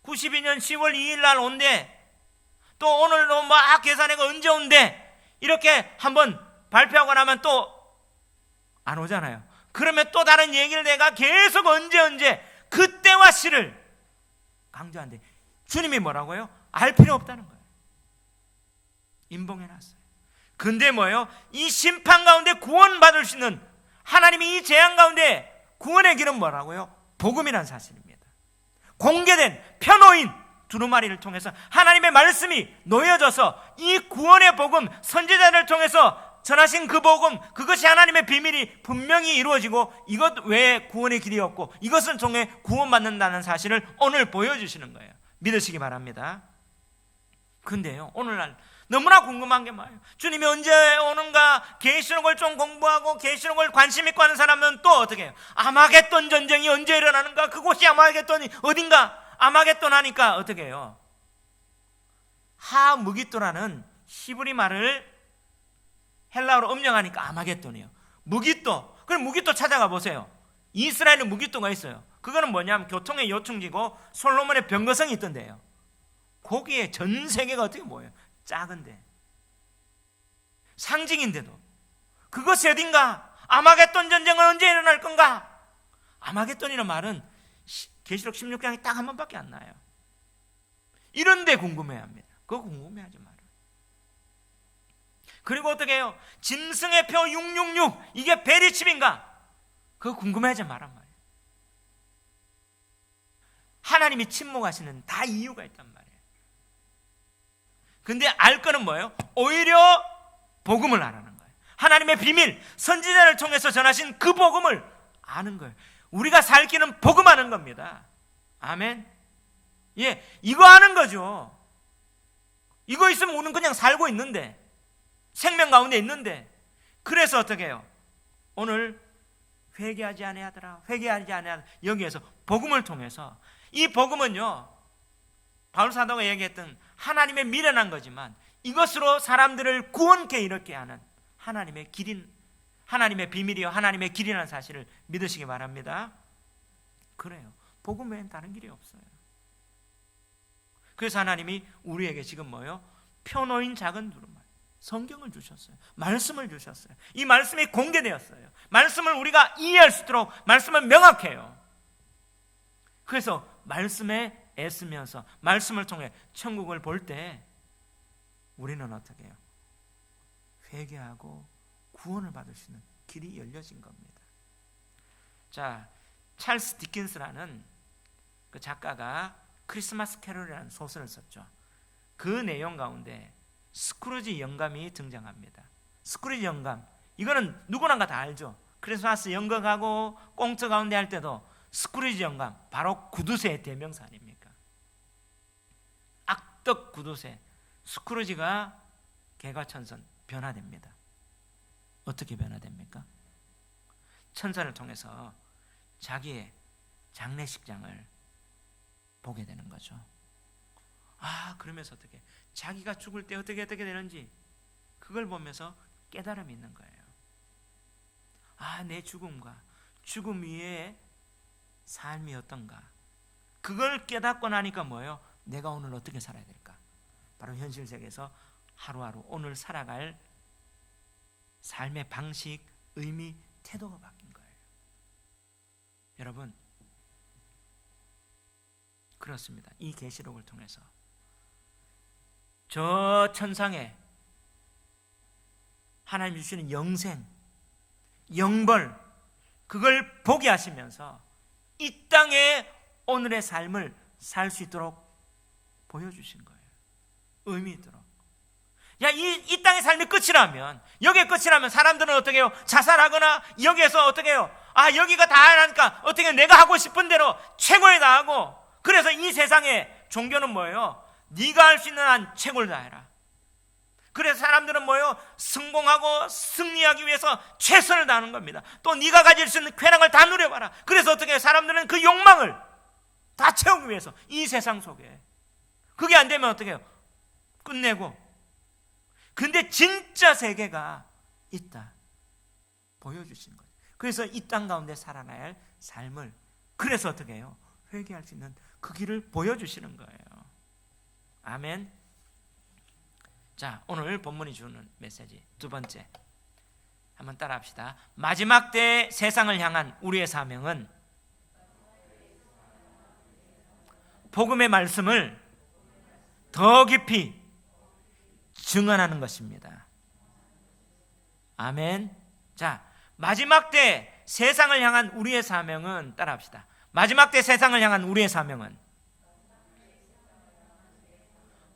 92년 10월 2일 날 온대. 또 오늘도 막 계산해가 언제 온대. 이렇게 한번 발표하고 나면 또 안 오잖아요. 그러면 또 다른 얘기를 내가 계속 언제 그때와 시를 강조한대. 주님이 뭐라고요? 알 필요 없다는 거예요. 임봉해놨어요. 근데 뭐예요? 이 심판 가운데 구원받을 수 있는 하나님이 이 재앙 가운데 구원의 길은 뭐라고요? 복음이라는 사실입니다. 공개된 펴놓인 두루마리를 통해서 하나님의 말씀이 놓여져서 이 구원의 복음, 선지자를 통해서 전하신 그 복음, 그것이 하나님의 비밀이 분명히 이루어지고 이것 외에 구원의 길이 없고 이것을 통해 구원받는다는 사실을 오늘 보여주시는 거예요. 믿으시기 바랍니다. 근데요, 오늘날 너무나 궁금한 게 뭐예요? 주님이 언제 오는가? 계시록을 좀 공부하고 계시록을 관심 있고 하는 사람은 또 어떻게 해요? 아마겟돈 전쟁이 언제 일어나는가? 그곳이 아마겟돈이 어딘가? 아마겟돈 하니까 어떻게 해요? 하무깃도라는 히브리 말을 헬라어로 음영하니까 아마겟돈이에요. 무깃도. 그럼 무깃도 찾아가 보세요. 이스라엘은 무깃도가 있어요. 그거는 뭐냐면 교통의 요충지고 솔로몬의 병거성이 있던데요. 거기에 전 세계가 어떻게 모여요? 작은데 상징인데도 그것이 어딘가? 아마겟돈 전쟁은 언제 일어날 건가? 아마겟돈이라는 말은 계시록 16장에 딱 한 번밖에 안 나요. 이런데 궁금해합니다. 그거 궁금해하지 마라. 그리고 어떻게 해요? 짐승의 표 666 이게 베리칩인가? 그거 궁금해하지 말란 말이에요. 하나님이 침묵하시는 다 이유가 있단 말이에요. 근데 알 거는 뭐예요? 오히려 복음을 아는 거예요. 하나님의 비밀, 선지자를 통해서 전하신 그 복음을 아는 거예요. 우리가 살 길은 복음하는 겁니다. 아멘. 예, 이거 아는 거죠. 이거 있으면 우리는 그냥 살고 있는데, 생명 가운데 있는데, 그래서 어떻게 해요? 오늘 회개하지 아니하더라. 회개하지 아니하더라. 여기에서 복음을 통해서 이 복음은요, 바울 사도가 얘기했던 하나님의 미련한 거지만 이것으로 사람들을 구원케 이렇게 하는 하나님의 길인, 하나님의 비밀이요 하나님의 길이라는 사실을 믿으시기 바랍니다. 그래요. 복음 외엔 다른 길이 없어요. 그래서 하나님이 우리에게 지금 뭐예요? 펴놓인 작은 두루마리, 성경을 주셨어요. 말씀을 주셨어요. 이 말씀이 공개되었어요. 말씀을 우리가 이해할 수 있도록 말씀은 명확해요. 그래서 말씀에 애쓰면서 말씀을 통해 천국을 볼 때 우리는 어떻게 해요? 회개하고 구원을 받을 수 있는 길이 열려진 겁니다. 자, 찰스 디킨스라는 그 작가가 크리스마스 캐롤이라는 소설을 썼죠. 그 내용 가운데 스크루지 영감이 등장합니다. 스크루지 영감, 이거는 누구나 다 알죠. 크리스마스 연극하고 꽁트 가운데 할 때도 스크루지 영감, 바로 구두쇠의 대명사 아닙니까? 악덕 구두쇠 스크루지가 개과천선 변화됩니다. 어떻게 변화됩니까? 천사를 통해서 자기의 장례식장을 보게 되는 거죠. 그러면서 어떻게 자기가 죽을 때 어떻게 되는지 그걸 보면서 깨달음이 있는 거예요. 내 죽음과 죽음 위에 삶이 어떤가, 그걸 깨닫고 나니까 뭐예요? 내가 오늘 어떻게 살아야 될까? 바로 현실 세계에서 하루하루 오늘 살아갈 삶의 방식, 의미, 태도가 바뀐 거예요. 여러분, 그렇습니다. 이 계시록을 통해서 저 천상에 하나님 주시는 영생, 영벌, 그걸 보게 하시면서 이 땅에 오늘의 삶을 살 수 있도록 보여주신 거예요. 의미 있도록. 이 땅의 삶이 끝이라면, 여기에 끝이라면 사람들은 어떻게 해요? 자살하거나 여기에서 어떻게 해요? 여기가 다 하니까 어떻게 내가 하고 싶은 대로 최고에 다하고, 그래서 이 세상에 종교는 뭐예요? 네가 할 수 있는 한 최고를 다해라. 그래서 사람들은 뭐예요? 성공하고 승리하기 위해서 최선을 다하는 겁니다. 또 네가 가질 수 있는 쾌락을 다 누려봐라. 그래서 어떻게 해요? 사람들은 그 욕망을 다 채우기 위해서 이 세상 속에, 그게 안 되면 어떻게 해요? 끝내고. 근데 진짜 세계가 있다 보여주시는 거예요. 그래서 이 땅 가운데 살아나야 할 삶을, 그래서 어떻게 해요? 회개할 수 있는 그 길을 보여주시는 거예요. 아멘. 자, 오늘 본문이 주는 메시지 두 번째, 한번 따라 합시다. 마지막 때 세상을 향한 우리의 사명은 복음의 말씀을 더 깊이 증언하는 것입니다. 아멘. 자, 마지막 때 세상을 향한 우리의 사명은, 따라 합시다. 마지막 때 세상을 향한 우리의 사명은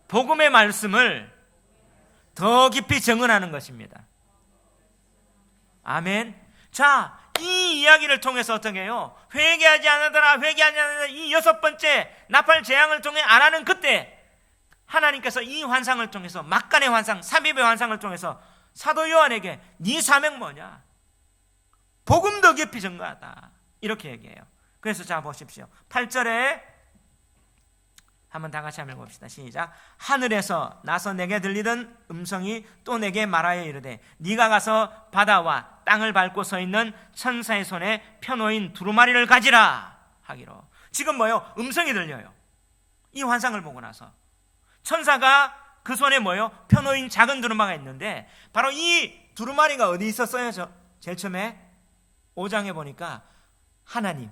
복음의 말씀을 더 깊이 증언하는 것입니다. 아멘. 자, 이 이야기를 통해서 어떻게 해요? 회개하지 않으더라, 회개하지 않으더라, 이 6번째 나팔 재앙을 통해 안 하는 그때 하나님께서 이 환상을 통해서, 막간의 환상, 삽입의 환상을 통해서 사도 요한에게 네 사명 뭐냐? 복음 더 깊이 증거하다, 이렇게 얘기해요. 그래서 자 보십시오. 8절에 한번 다 같이 한번 봅시다. 시작. 하늘에서 나서 내게 들리던 음성이 또 내게 말하여 이르되 네가 가서 바다와 땅을 밟고 서 있는 천사의 손에 펴놓인 두루마리를 가지라 하기로. 지금 뭐예요? 음성이 들려요. 이 환상을 보고 나서 천사가 그 손에 뭐예요? 펴놓인 작은 두루마리가 있는데, 바로 이 두루마리가 어디 있었어요? 제일 처음에 5장에 보니까 하나님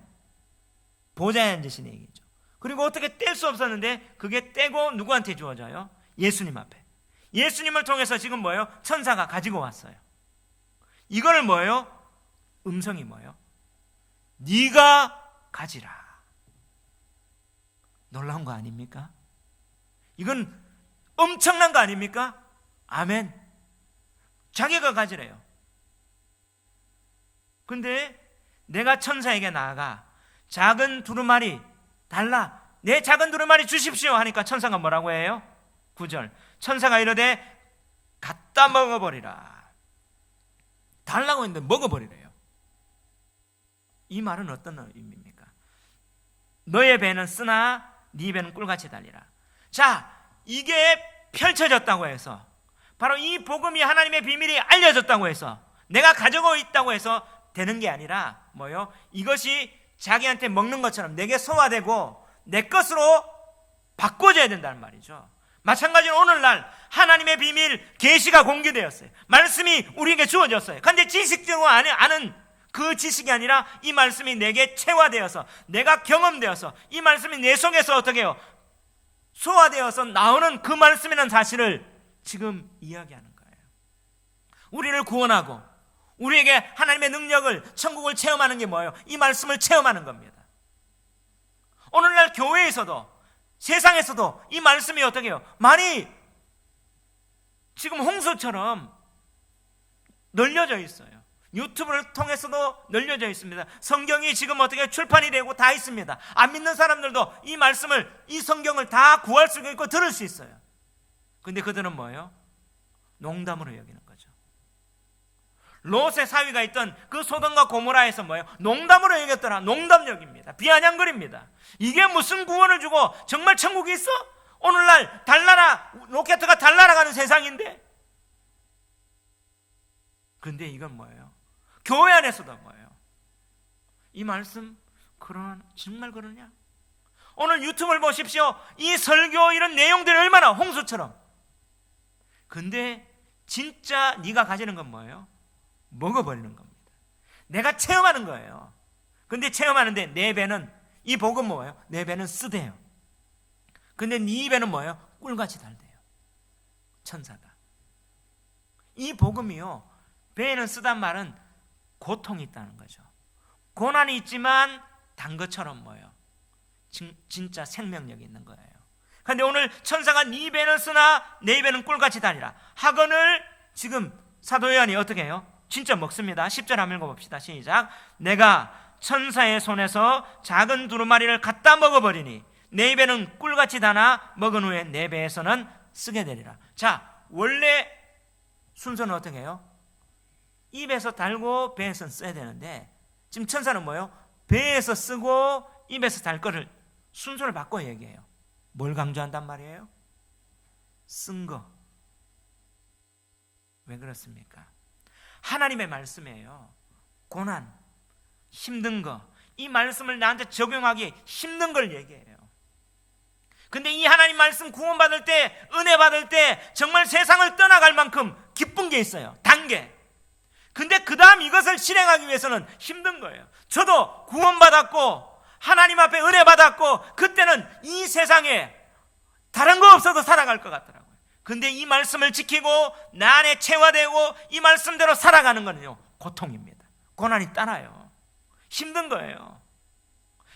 보좌에 앉으신 얘기죠. 그리고 어떻게 뗄 수 없었는데 그게 떼고 누구한테 주어져요? 예수님 앞에. 예수님을 통해서 지금 뭐예요? 천사가 가지고 왔어요. 이거를 뭐예요? 음성이 뭐예요? 네가 가지라. 놀라운 거 아닙니까? 이건 엄청난 거 아닙니까? 아멘. 자기가 가지래요. 근데 내가 천사에게 나아가 작은 두루마리 달라, 내 작은 두루마리 주십시오 하니까 천사가 뭐라고 해요? 9절. 천사가 이르되 갖다 먹어버리라. 달라고 했는데 먹어버리래요. 이 말은 어떤 의미입니까? 너의 배는 쓰나 네 배는 꿀같이 달리라. 자, 이게 펼쳐졌다고 해서, 바로 이 복음이, 하나님의 비밀이 알려졌다고 해서, 내가 가지고 있다고 해서 되는 게 아니라 뭐요? 이것이 자기한테 먹는 것처럼 내게 소화되고 내 것으로 바꿔줘야 된다는 말이죠. 마찬가지로 오늘날 하나님의 비밀 계시가 공개되었어요. 말씀이 우리에게 주어졌어요. 그런데 지식적으로 아는 그 지식이 아니라 이 말씀이 내게 체화되어서, 내가 경험되어서, 이 말씀이 내 속에서 어떻게 해요? 소화되어서 나오는 그 말씀이라는 사실을 지금 이야기하는 거예요. 우리를 구원하고 우리에게 하나님의 능력을, 천국을 체험하는 게 뭐예요? 이 말씀을 체험하는 겁니다. 오늘날 교회에서도 세상에서도 이 말씀이 어떻게 해요? 많이 지금 홍수처럼 널려져 있어요. 유튜브를 통해서도 널려져 있습니다. 성경이 지금 어떻게 출판이 되고 다 있습니다. 안 믿는 사람들도 이 말씀을, 이 성경을 다 구할 수 있고 들을 수 있어요. 근데 그들은 뭐예요? 농담으로 여기는 거죠. 롯의 사위가 있던 그 소돔과 고모라에서 뭐예요? 농담으로 여겼더라. 농담력입니다. 비아냥거립니다. 이게 무슨 구원을 주고 정말 천국이 있어? 오늘날 로켓가 달 날아가는 세상인데. 근데 이건 뭐예요? 교회 안에서도 뭐예요? 이 말씀 정말 그러냐? 오늘 유튜브를 보십시오. 이 설교 이런 내용들이 얼마나 홍수처럼. 근데 진짜 네가 가지는 건 뭐예요? 먹어버리는 겁니다. 내가 체험하는 거예요. 근데 체험하는데 내 배는, 이 복은 뭐예요? 내 배는 쓰대요. 근데 네 입에는 뭐예요? 꿀같이 달대요. 천사가. 이 복음이요, 배에는 쓰단 말은 고통이 있다는 거죠. 고난이 있지만 단 것처럼 뭐예요? 진짜 생명력이 있는 거예요. 그런데 오늘 천사가 네 배는 쓰나 내 입에는 꿀같이 달리라. 학원을 지금 사도 요한이 어떻게 해요? 진짜 먹습니다. 10절 한번 읽어봅시다. 시작. 내가 천사의 손에서 작은 두루마리를 갖다 먹어버리니 내 입에는 꿀같이 다나 먹은 후에 내 배에서는 쓰게 되리라. 자, 원래 순서는 어떻게 해요? 입에서 달고 배에서 써야 되는데 지금 천사는 뭐예요? 배에서 쓰고 입에서 달 거를 순서를 바꿔 얘기해요. 뭘 강조한단 말이에요? 쓴 거. 왜 그렇습니까? 하나님의 말씀이에요. 고난, 힘든 거, 이 말씀을 나한테 적용하기 힘든 걸 얘기해요. 근데 이 하나님 말씀 구원받을 때, 은혜 받을 때 정말 세상을 떠나갈 만큼 기쁜 게 있어요. 단계. 근데 그 다음 이것을 실행하기 위해서는 힘든 거예요. 저도 구원받았고 하나님 앞에 은혜 받았고 그때는 이 세상에 다른 거 없어도 살아갈 것 같더라고요. 근데 이 말씀을 지키고 나 안에 체화되고 이 말씀대로 살아가는 거는요, 고통입니다. 고난이 따라요. 힘든 거예요.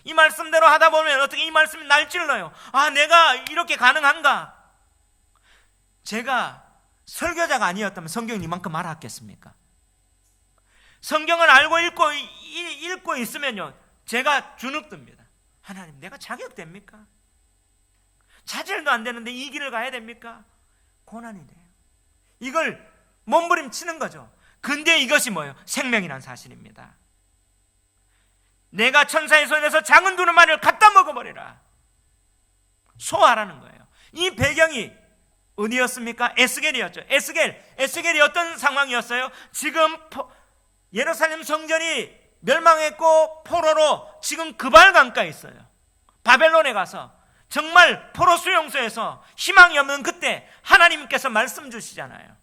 이 말씀대로 하다 보면 어떻게 이 말씀이 날 찔러요. 아, 내가 이렇게 가능한가? 제가 설교자가 아니었다면 성경이 이만큼 알았겠습니까? 성경을 알고 읽고 있으면요, 제가 주눅듭니다. 하나님, 내가 자격됩니까? 자질도 안 되는데 이 길을 가야 됩니까? 고난이 돼요. 이걸 몸부림치는 거죠. 근데 이것이 뭐예요? 생명이란 사실입니다. 내가 천사의 손에서 작은 두루마리를 갖다 먹어버리라. 소화하라는 거예요. 이 배경이 어디였습니까? 에스겔이었죠. 에스겔이 어떤 상황이었어요? 지금 예루살렘 성전이 멸망했고 포로로 지금 그발강가에 있어요. 바벨론에 가서 정말 포로 수용소에서 희망이 없는 그때 하나님께서 말씀 주시잖아요.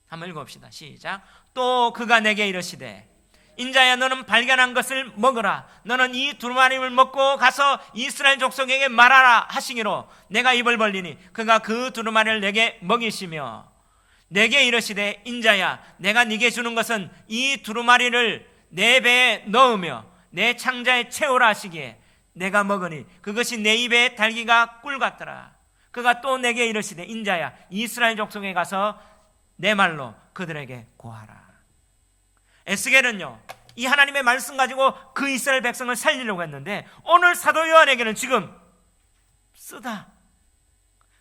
한번 읽어봅시다. 시작. 또 그가 내게 이르시되 인자야, 너는 발견한 것을 먹으라. 너는 이 두루마리를 먹고 가서 이스라엘 족속에게 말하라 하시기로 내가 입을 벌리니 그가 그 두루마리를 내게 먹이시며 내게 이르시되 인자야, 내가 네게 주는 것은 이 두루마리를 내 배에 넣으며 내 창자에 채우라 하시기에 내가 먹으니 그것이 내 입에 달기가 꿀 같더라. 그가 또 내게 이르시되 인자야, 이스라엘 족속에 가서 내 말로 그들에게 고하라. 에스겔은요, 이 하나님의 말씀 가지고 그 이스라엘 백성을 살리려고 했는데 오늘 사도 요한에게는 지금 쓰다,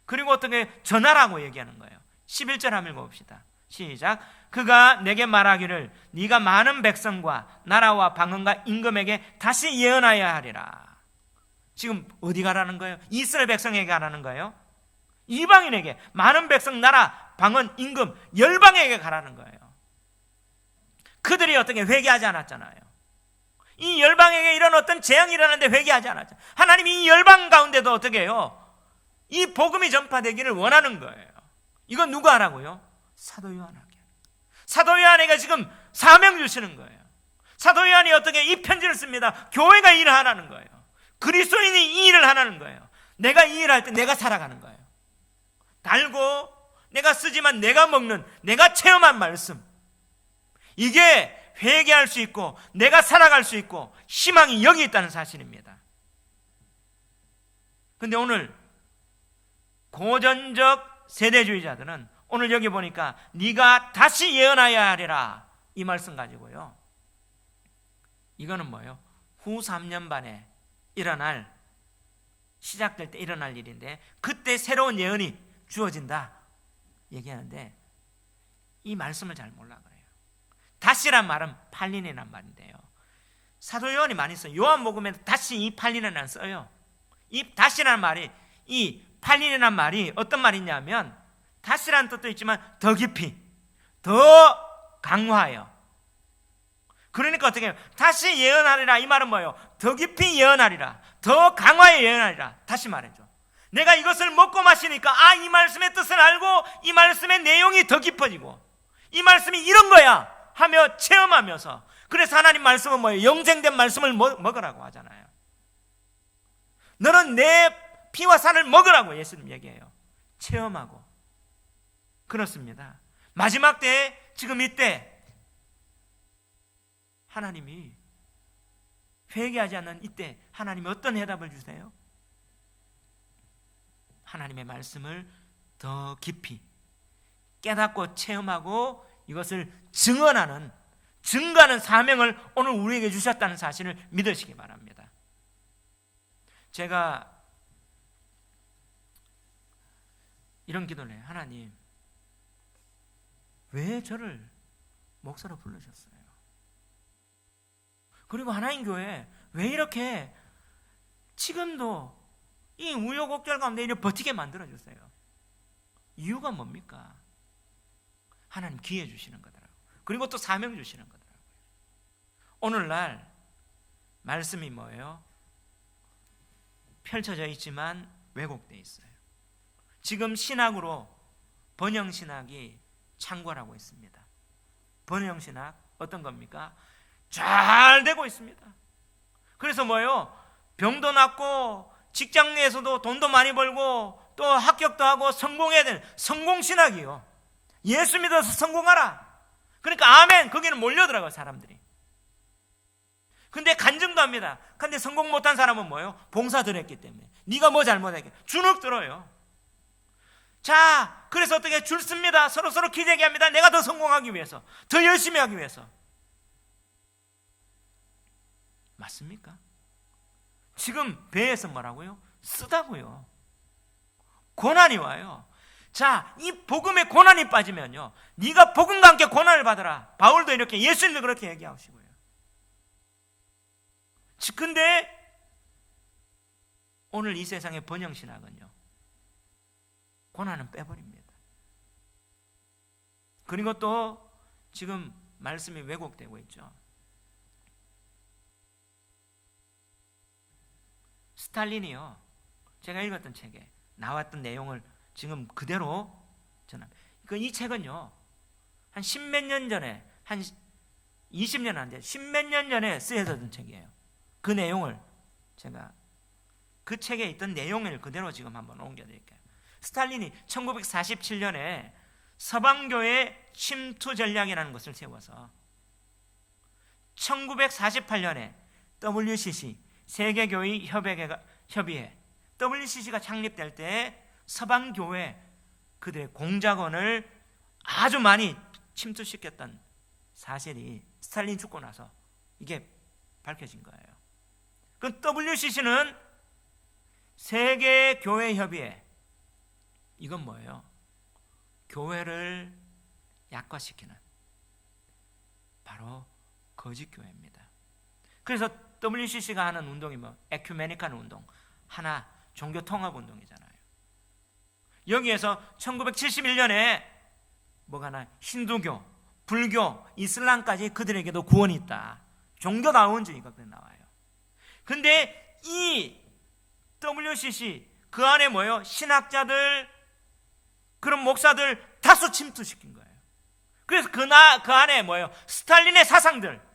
그리고 어떻게 전하라고 얘기하는 거예요. 11절 한번 읽어봅시다. 시작. 그가 내게 말하기를 네가 많은 백성과 나라와 방언과 임금에게 다시 예언하여야 하리라. 지금 어디 가라는 거예요? 이스라엘 백성에게 가라는 거예요? 이방인에게, 많은 백성, 나라, 방언, 임금, 열방에게 가라는 거예요. 그들이 어떻게 회개하지 않았잖아요. 이 열방에게 이런 어떤 재앙이 일어났는데 회개하지 않았죠. 하나님이 이 열방 가운데도 어떻게 해요? 이 복음이 전파되기를 원하는 거예요. 이건 누가 하라고요? 사도 요한에게. 사도 요한에게 지금 사명 주시는 거예요. 사도 요한이 어떻게 이 편지를 씁니다. 교회가 일을 하라는 거예요. 그리스도인이 이 일을 하라는 거예요. 내가 이 일을 할 때 내가 살아가는 거예요. 달고 내가 쓰지만 내가 먹는, 내가 체험한 말씀, 이게 회개할 수 있고 내가 살아갈 수 있고 희망이 여기 있다는 사실입니다. 근데 오늘 고전적 세대주의자들은 오늘 여기 보니까 네가 다시 예언하여야 하리라, 이 말씀 가지고요, 이거는 뭐예요? 후 3년 반에 일어날, 시작될 때 일어날 일인데 그때 새로운 예언이 주어진다 얘기하는데, 이 말씀을 잘 몰라 그래요. 다시란 말은 팔린이란 말인데요, 사도 요한이 많이 써요. 요한복음에도 다시 이 팔린이라는 써요. 이 다시라는 말이, 이 팔린이라는 말이 어떤 말이냐면 다시라는 뜻도 있지만 더 깊이, 더 강화해요. 그러니까 어떻게 해요? 다시 예언하리라, 이 말은 뭐예요? 더 깊이 예언하리라, 더 강화해 예언하리라. 다시 말해줘. 내가 이것을 먹고 마시니까 이 말씀의 뜻을 알고 이 말씀의 내용이 더 깊어지고 이 말씀이 이런 거야 하며 체험하면서, 그래서 하나님 말씀은 뭐예요? 영생된 말씀을 먹으라고 하잖아요. 너는 내 피와 살을 먹으라고 예수님 얘기해요. 체험하고. 그렇습니다. 마지막 때에, 지금 이때 하나님이 회개하지 않는 이때 하나님이 어떤 해답을 주세요? 하나님의 말씀을 더 깊이 깨닫고 체험하고 이것을 증언하는, 증거하는 사명을 오늘 우리에게 주셨다는 사실을 믿으시기 바랍니다. 제가 이런 기도를 해요. 하나님, 왜 저를 목사로 부르셨어요? 그리고 하나님 교회 왜 이렇게 지금도 이 우여곡절 가운데 이렇게 버티게 만들어주세요? 이유가 뭡니까? 하나님 기회 주시는 거더라고요. 그리고 또 사명 주시는 거더라고요. 오늘날 말씀이 뭐예요? 펼쳐져 있지만 왜곡되어 있어요. 지금 신학으로 번영신학이 창궐하고 있습니다. 번영신학 어떤 겁니까? 잘 되고 있습니다. 그래서 뭐예요? 병도 낫고 직장 내에서도 돈도 많이 벌고 또 합격도 하고 성공해야 되는 성공신학이요. 예수 믿어서 성공하라. 그러니까 아멘, 거기는 몰려들어가요 사람들이. 근데 간증도 합니다. 근데 성공 못한 사람은 뭐예요? 봉사들 했기 때문에. 네가 뭐 잘못했게 주눅 들어요. 자, 그래서 어떻게 줄 씁니다. 서로 기대게 합니다. 내가 더 성공하기 위해서, 더 열심히 하기 위해서. 맞습니까? 지금 배에서 뭐라고요? 쓰다고요. 고난이 와요. 자, 이 복음에 고난이 빠지면요, 네가 복음과 함께 고난을 받아라. 바울도 이렇게, 예수님도 그렇게 얘기하시고요. 근데 오늘 이 세상의 번영신학은요, 고난은 빼버립니다. 그리고 또 지금 말씀이 왜곡되고 있죠. 스탈린이요, 제가 읽었던 책에 나왔던 내용을 지금 그대로 전합니다. 이 책은요, 한 십몇 년 전에, 한 20년 안 돼, 십몇 년 전에 쓰여졌던 책이에요. 그 내용을 제가, 그 책에 있던 내용을 그대로 지금 한번 옮겨드릴게요. 스탈린이 1947년에 서방교회 침투 전략이라는 것을 세워서 1948년에 WCC, 세계교회 협의회, WCC가 창립될 때 서방교회 그들의 공작원을 아주 많이 침투시켰던 사실이 스탈린 죽고 나서 이게 밝혀진 거예요. 그 WCC는 세계교회협의회, 이건 뭐예요? 교회를 약화시키는 바로 거짓교회입니다. 그래서 WCC가 하는 운동이 에큐메니칸 운동, 하나 종교통합운동이잖아요. 여기에서 1971년에 뭐가 나, 힌두교, 불교, 이슬람까지 그들에게도 구원이 있다. 종교다원주의가 나와요. 근데 이 WCC, 그 안에 뭐예요? 신학자들, 그런 목사들 다수 침투시킨 거예요. 그래서 그 안에 뭐예요? 스탈린의 사상들,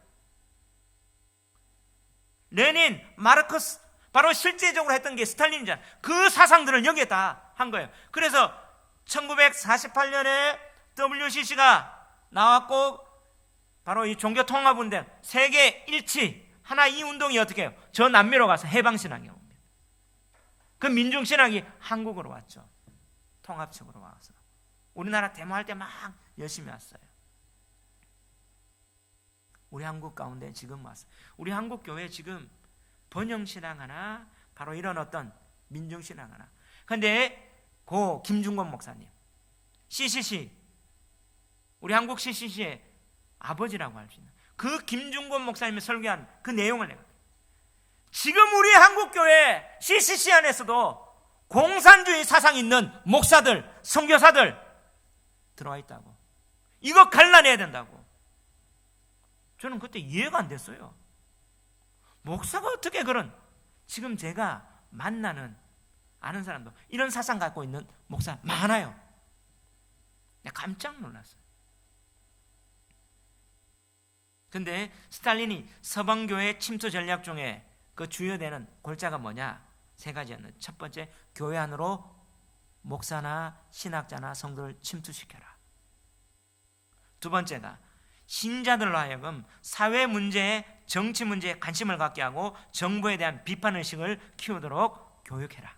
레닌, 마르크스, 바로 실제적으로 했던 게 스탈린이잖아요. 그 사상들을 여기에 다 한 거예요. 그래서 1948년에 WCC가 나왔고, 바로 이 종교 통합운동, 세계 일치, 하나 이 운동이 어떻게 해요? 저 남미로 가서 해방신앙이 옵니다. 그 민중신앙이 한국으로 왔죠. 통합적으로 와서. 우리나라 데모할 때 막 열심히 왔어요. 우리 한국 가운데 지금 왔어요. 우리 한국 교회 지금 번영신앙 하나, 바로 이런 어떤 민중신앙 하나. 근데 고 김중권 목사님, CCC, 우리 한국 CCC의 아버지라고 할 수 있는 그 김중권 목사님이 설교한 그 내용을 내가, 지금 우리 한국교회 CCC 안에서도 공산주의 사상 있는 목사들, 선교사들 들어와 있다고. 이거 갈라내야 된다고. 저는 그때 이해가 안 됐어요. 목사가 어떻게 그런, 지금 제가 만나는, 아는 사람도 이런 사상 갖고 있는 목사 많아요. 내가 깜짝 놀랐어요. 근데 스탈린이 서방교회 침투 전략 중에 그 주요되는 골자가 뭐냐? 세 가지였는데, 첫 번째, 교회 안으로 목사나 신학자나 성도를 침투시켜라. 두 번째가 신자들로 하여금 사회 문제에, 정치 문제에 관심을 갖게 하고 정부에 대한 비판의식을 키우도록 교육해라.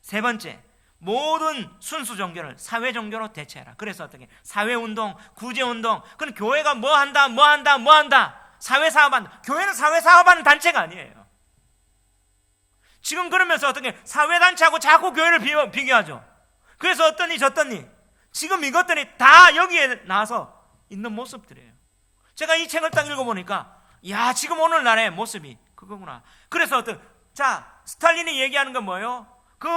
세 번째, 모든 순수 종교를 사회 종교로 대체해라. 그래서 어떻게? 사회운동, 구제운동, 그럼 교회가 뭐 한다, 사회사업한다. 교회는 사회사업하는 단체가 아니에요. 지금 그러면서 어떻게? 사회단체하고 자꾸 교회를 비교하죠. 그래서 어떠니 저떠니, 지금 이것들이 다 여기에 나와서 있는 모습들이에요. 제가 이 책을 딱 읽어보니까, 야, 지금 오늘날의 모습이 그거구나. 그래서 스탈린이 얘기하는 건 뭐예요? 그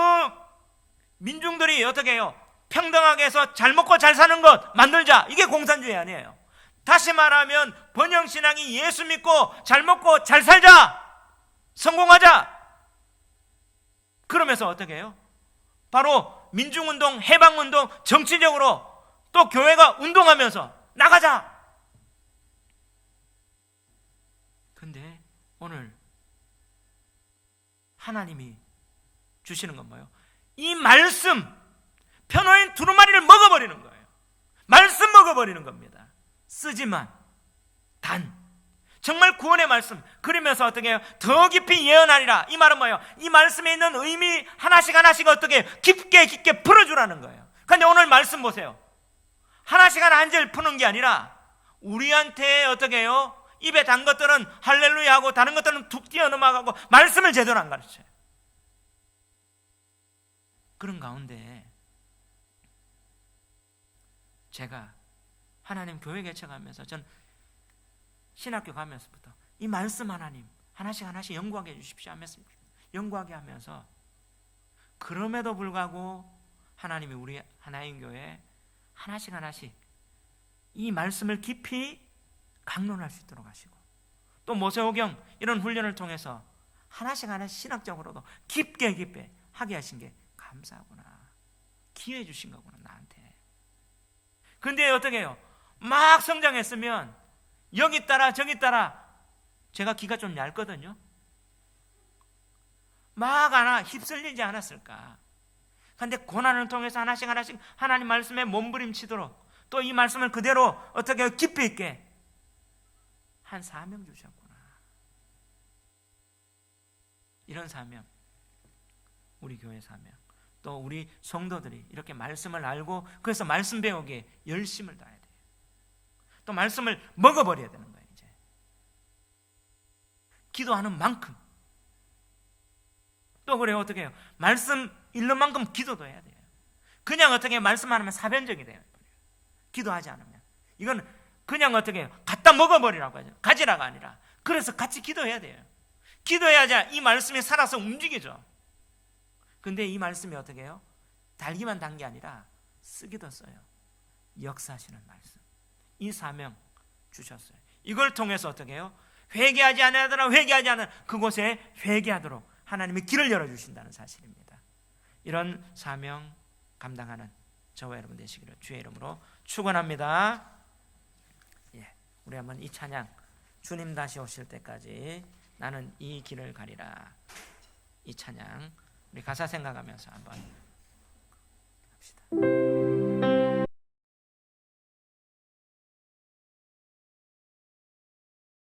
민중들이 어떻게 해요? 평등하게 해서 잘 먹고 잘 사는 것 만들자. 이게 공산주의 아니에요. 다시 말하면 번영신앙이 예수 믿고 잘 먹고 잘 살자, 성공하자. 그러면서 어떻게 해요? 바로 민중운동, 해방운동, 정치적으로 또 교회가 운동하면서 나가자. 근데 오늘 하나님이 주시는 건 뭐예요? 이 말씀, 편호인 두루마리를 먹어버리는 거예요. 말씀 먹어버리는 겁니다. 쓰지만 단, 정말 구원의 말씀, 그러면서 어떻게 해요? 더 깊이 예언하리라. 이 말은 뭐예요? 이 말씀에 있는 의미 하나씩 어떻게 해요? 깊게 풀어주라는 거예요. 근데 오늘 말씀 보세요. 하나씩 한 절 푸는 게 아니라 우리한테 어떻게 해요? 입에 단 것들은 할렐루야 하고 다른 것들은 툭 뛰어넘어가고 말씀을 제대로 안 가르쳐요. 그런 가운데 제가 하나님 교회 개척하면서, 전 신학교 가면서부터 이 말씀 하나님 하나씩 연구하게 해주십시오 하면서 연구하게 하면서, 그럼에도 불구하고 하나님이 우리 하나인 교회 하나씩 이 말씀을 깊이 강론할 수 있도록 하시고, 또 모세오경 이런 훈련을 통해서 하나씩 신학적으로도 깊게 하게 하신 게 감사하구나. 기회해 주신 거구나, 나한테. 근데 어떻게 해요? 막 성장했으면 여기 따라 저기 따라, 제가 귀가 좀 얇거든요. 막 휩쓸리지 않았을까. 근데 고난을 통해서 하나씩 하나님 말씀에 몸부림치도록, 또 이 말씀을 그대로 어떻게 깊이 있게 한 사명 주셨구나. 이런 사명, 우리 교회 사명, 또 우리 성도들이 이렇게 말씀을 알고, 그래서 말씀 배우기에 열심을 다해야 돼요. 또 말씀을 먹어버려야 되는 거예요. 이제 기도하는 만큼, 또 그래요. 어떻게 해요? 말씀 읽는 만큼 기도도 해야 돼요. 그냥 어떻게 말씀 안 하면 사변적이 돼요. 기도하지 않으면 이건 그냥 어떻게 해요? 갖다 먹어버리라고 하죠. 가지라가 아니라. 그래서 같이 기도해야 돼요. 기도해야지 이 말씀이 살아서 움직이죠. 근데 이 말씀이 어떻게 해요? 달기만 단 게 아니라 쓰기도 써요. 역사하시는 말씀, 이 사명 주셨어요. 이걸 통해서 어떻게 해요? 회개하지 않는 그곳에 회개하도록 하나님이 길을 열어주신다는 사실입니다. 이런 사명 감당하는 저와 여러분 되시기를 주의 이름으로 축원합니다. 우리 한번 이 찬양, 주님 다시 오실 때까지 나는 이 길을 가리라, 이 찬양 우리 가사 생각하면서 한번 합시다.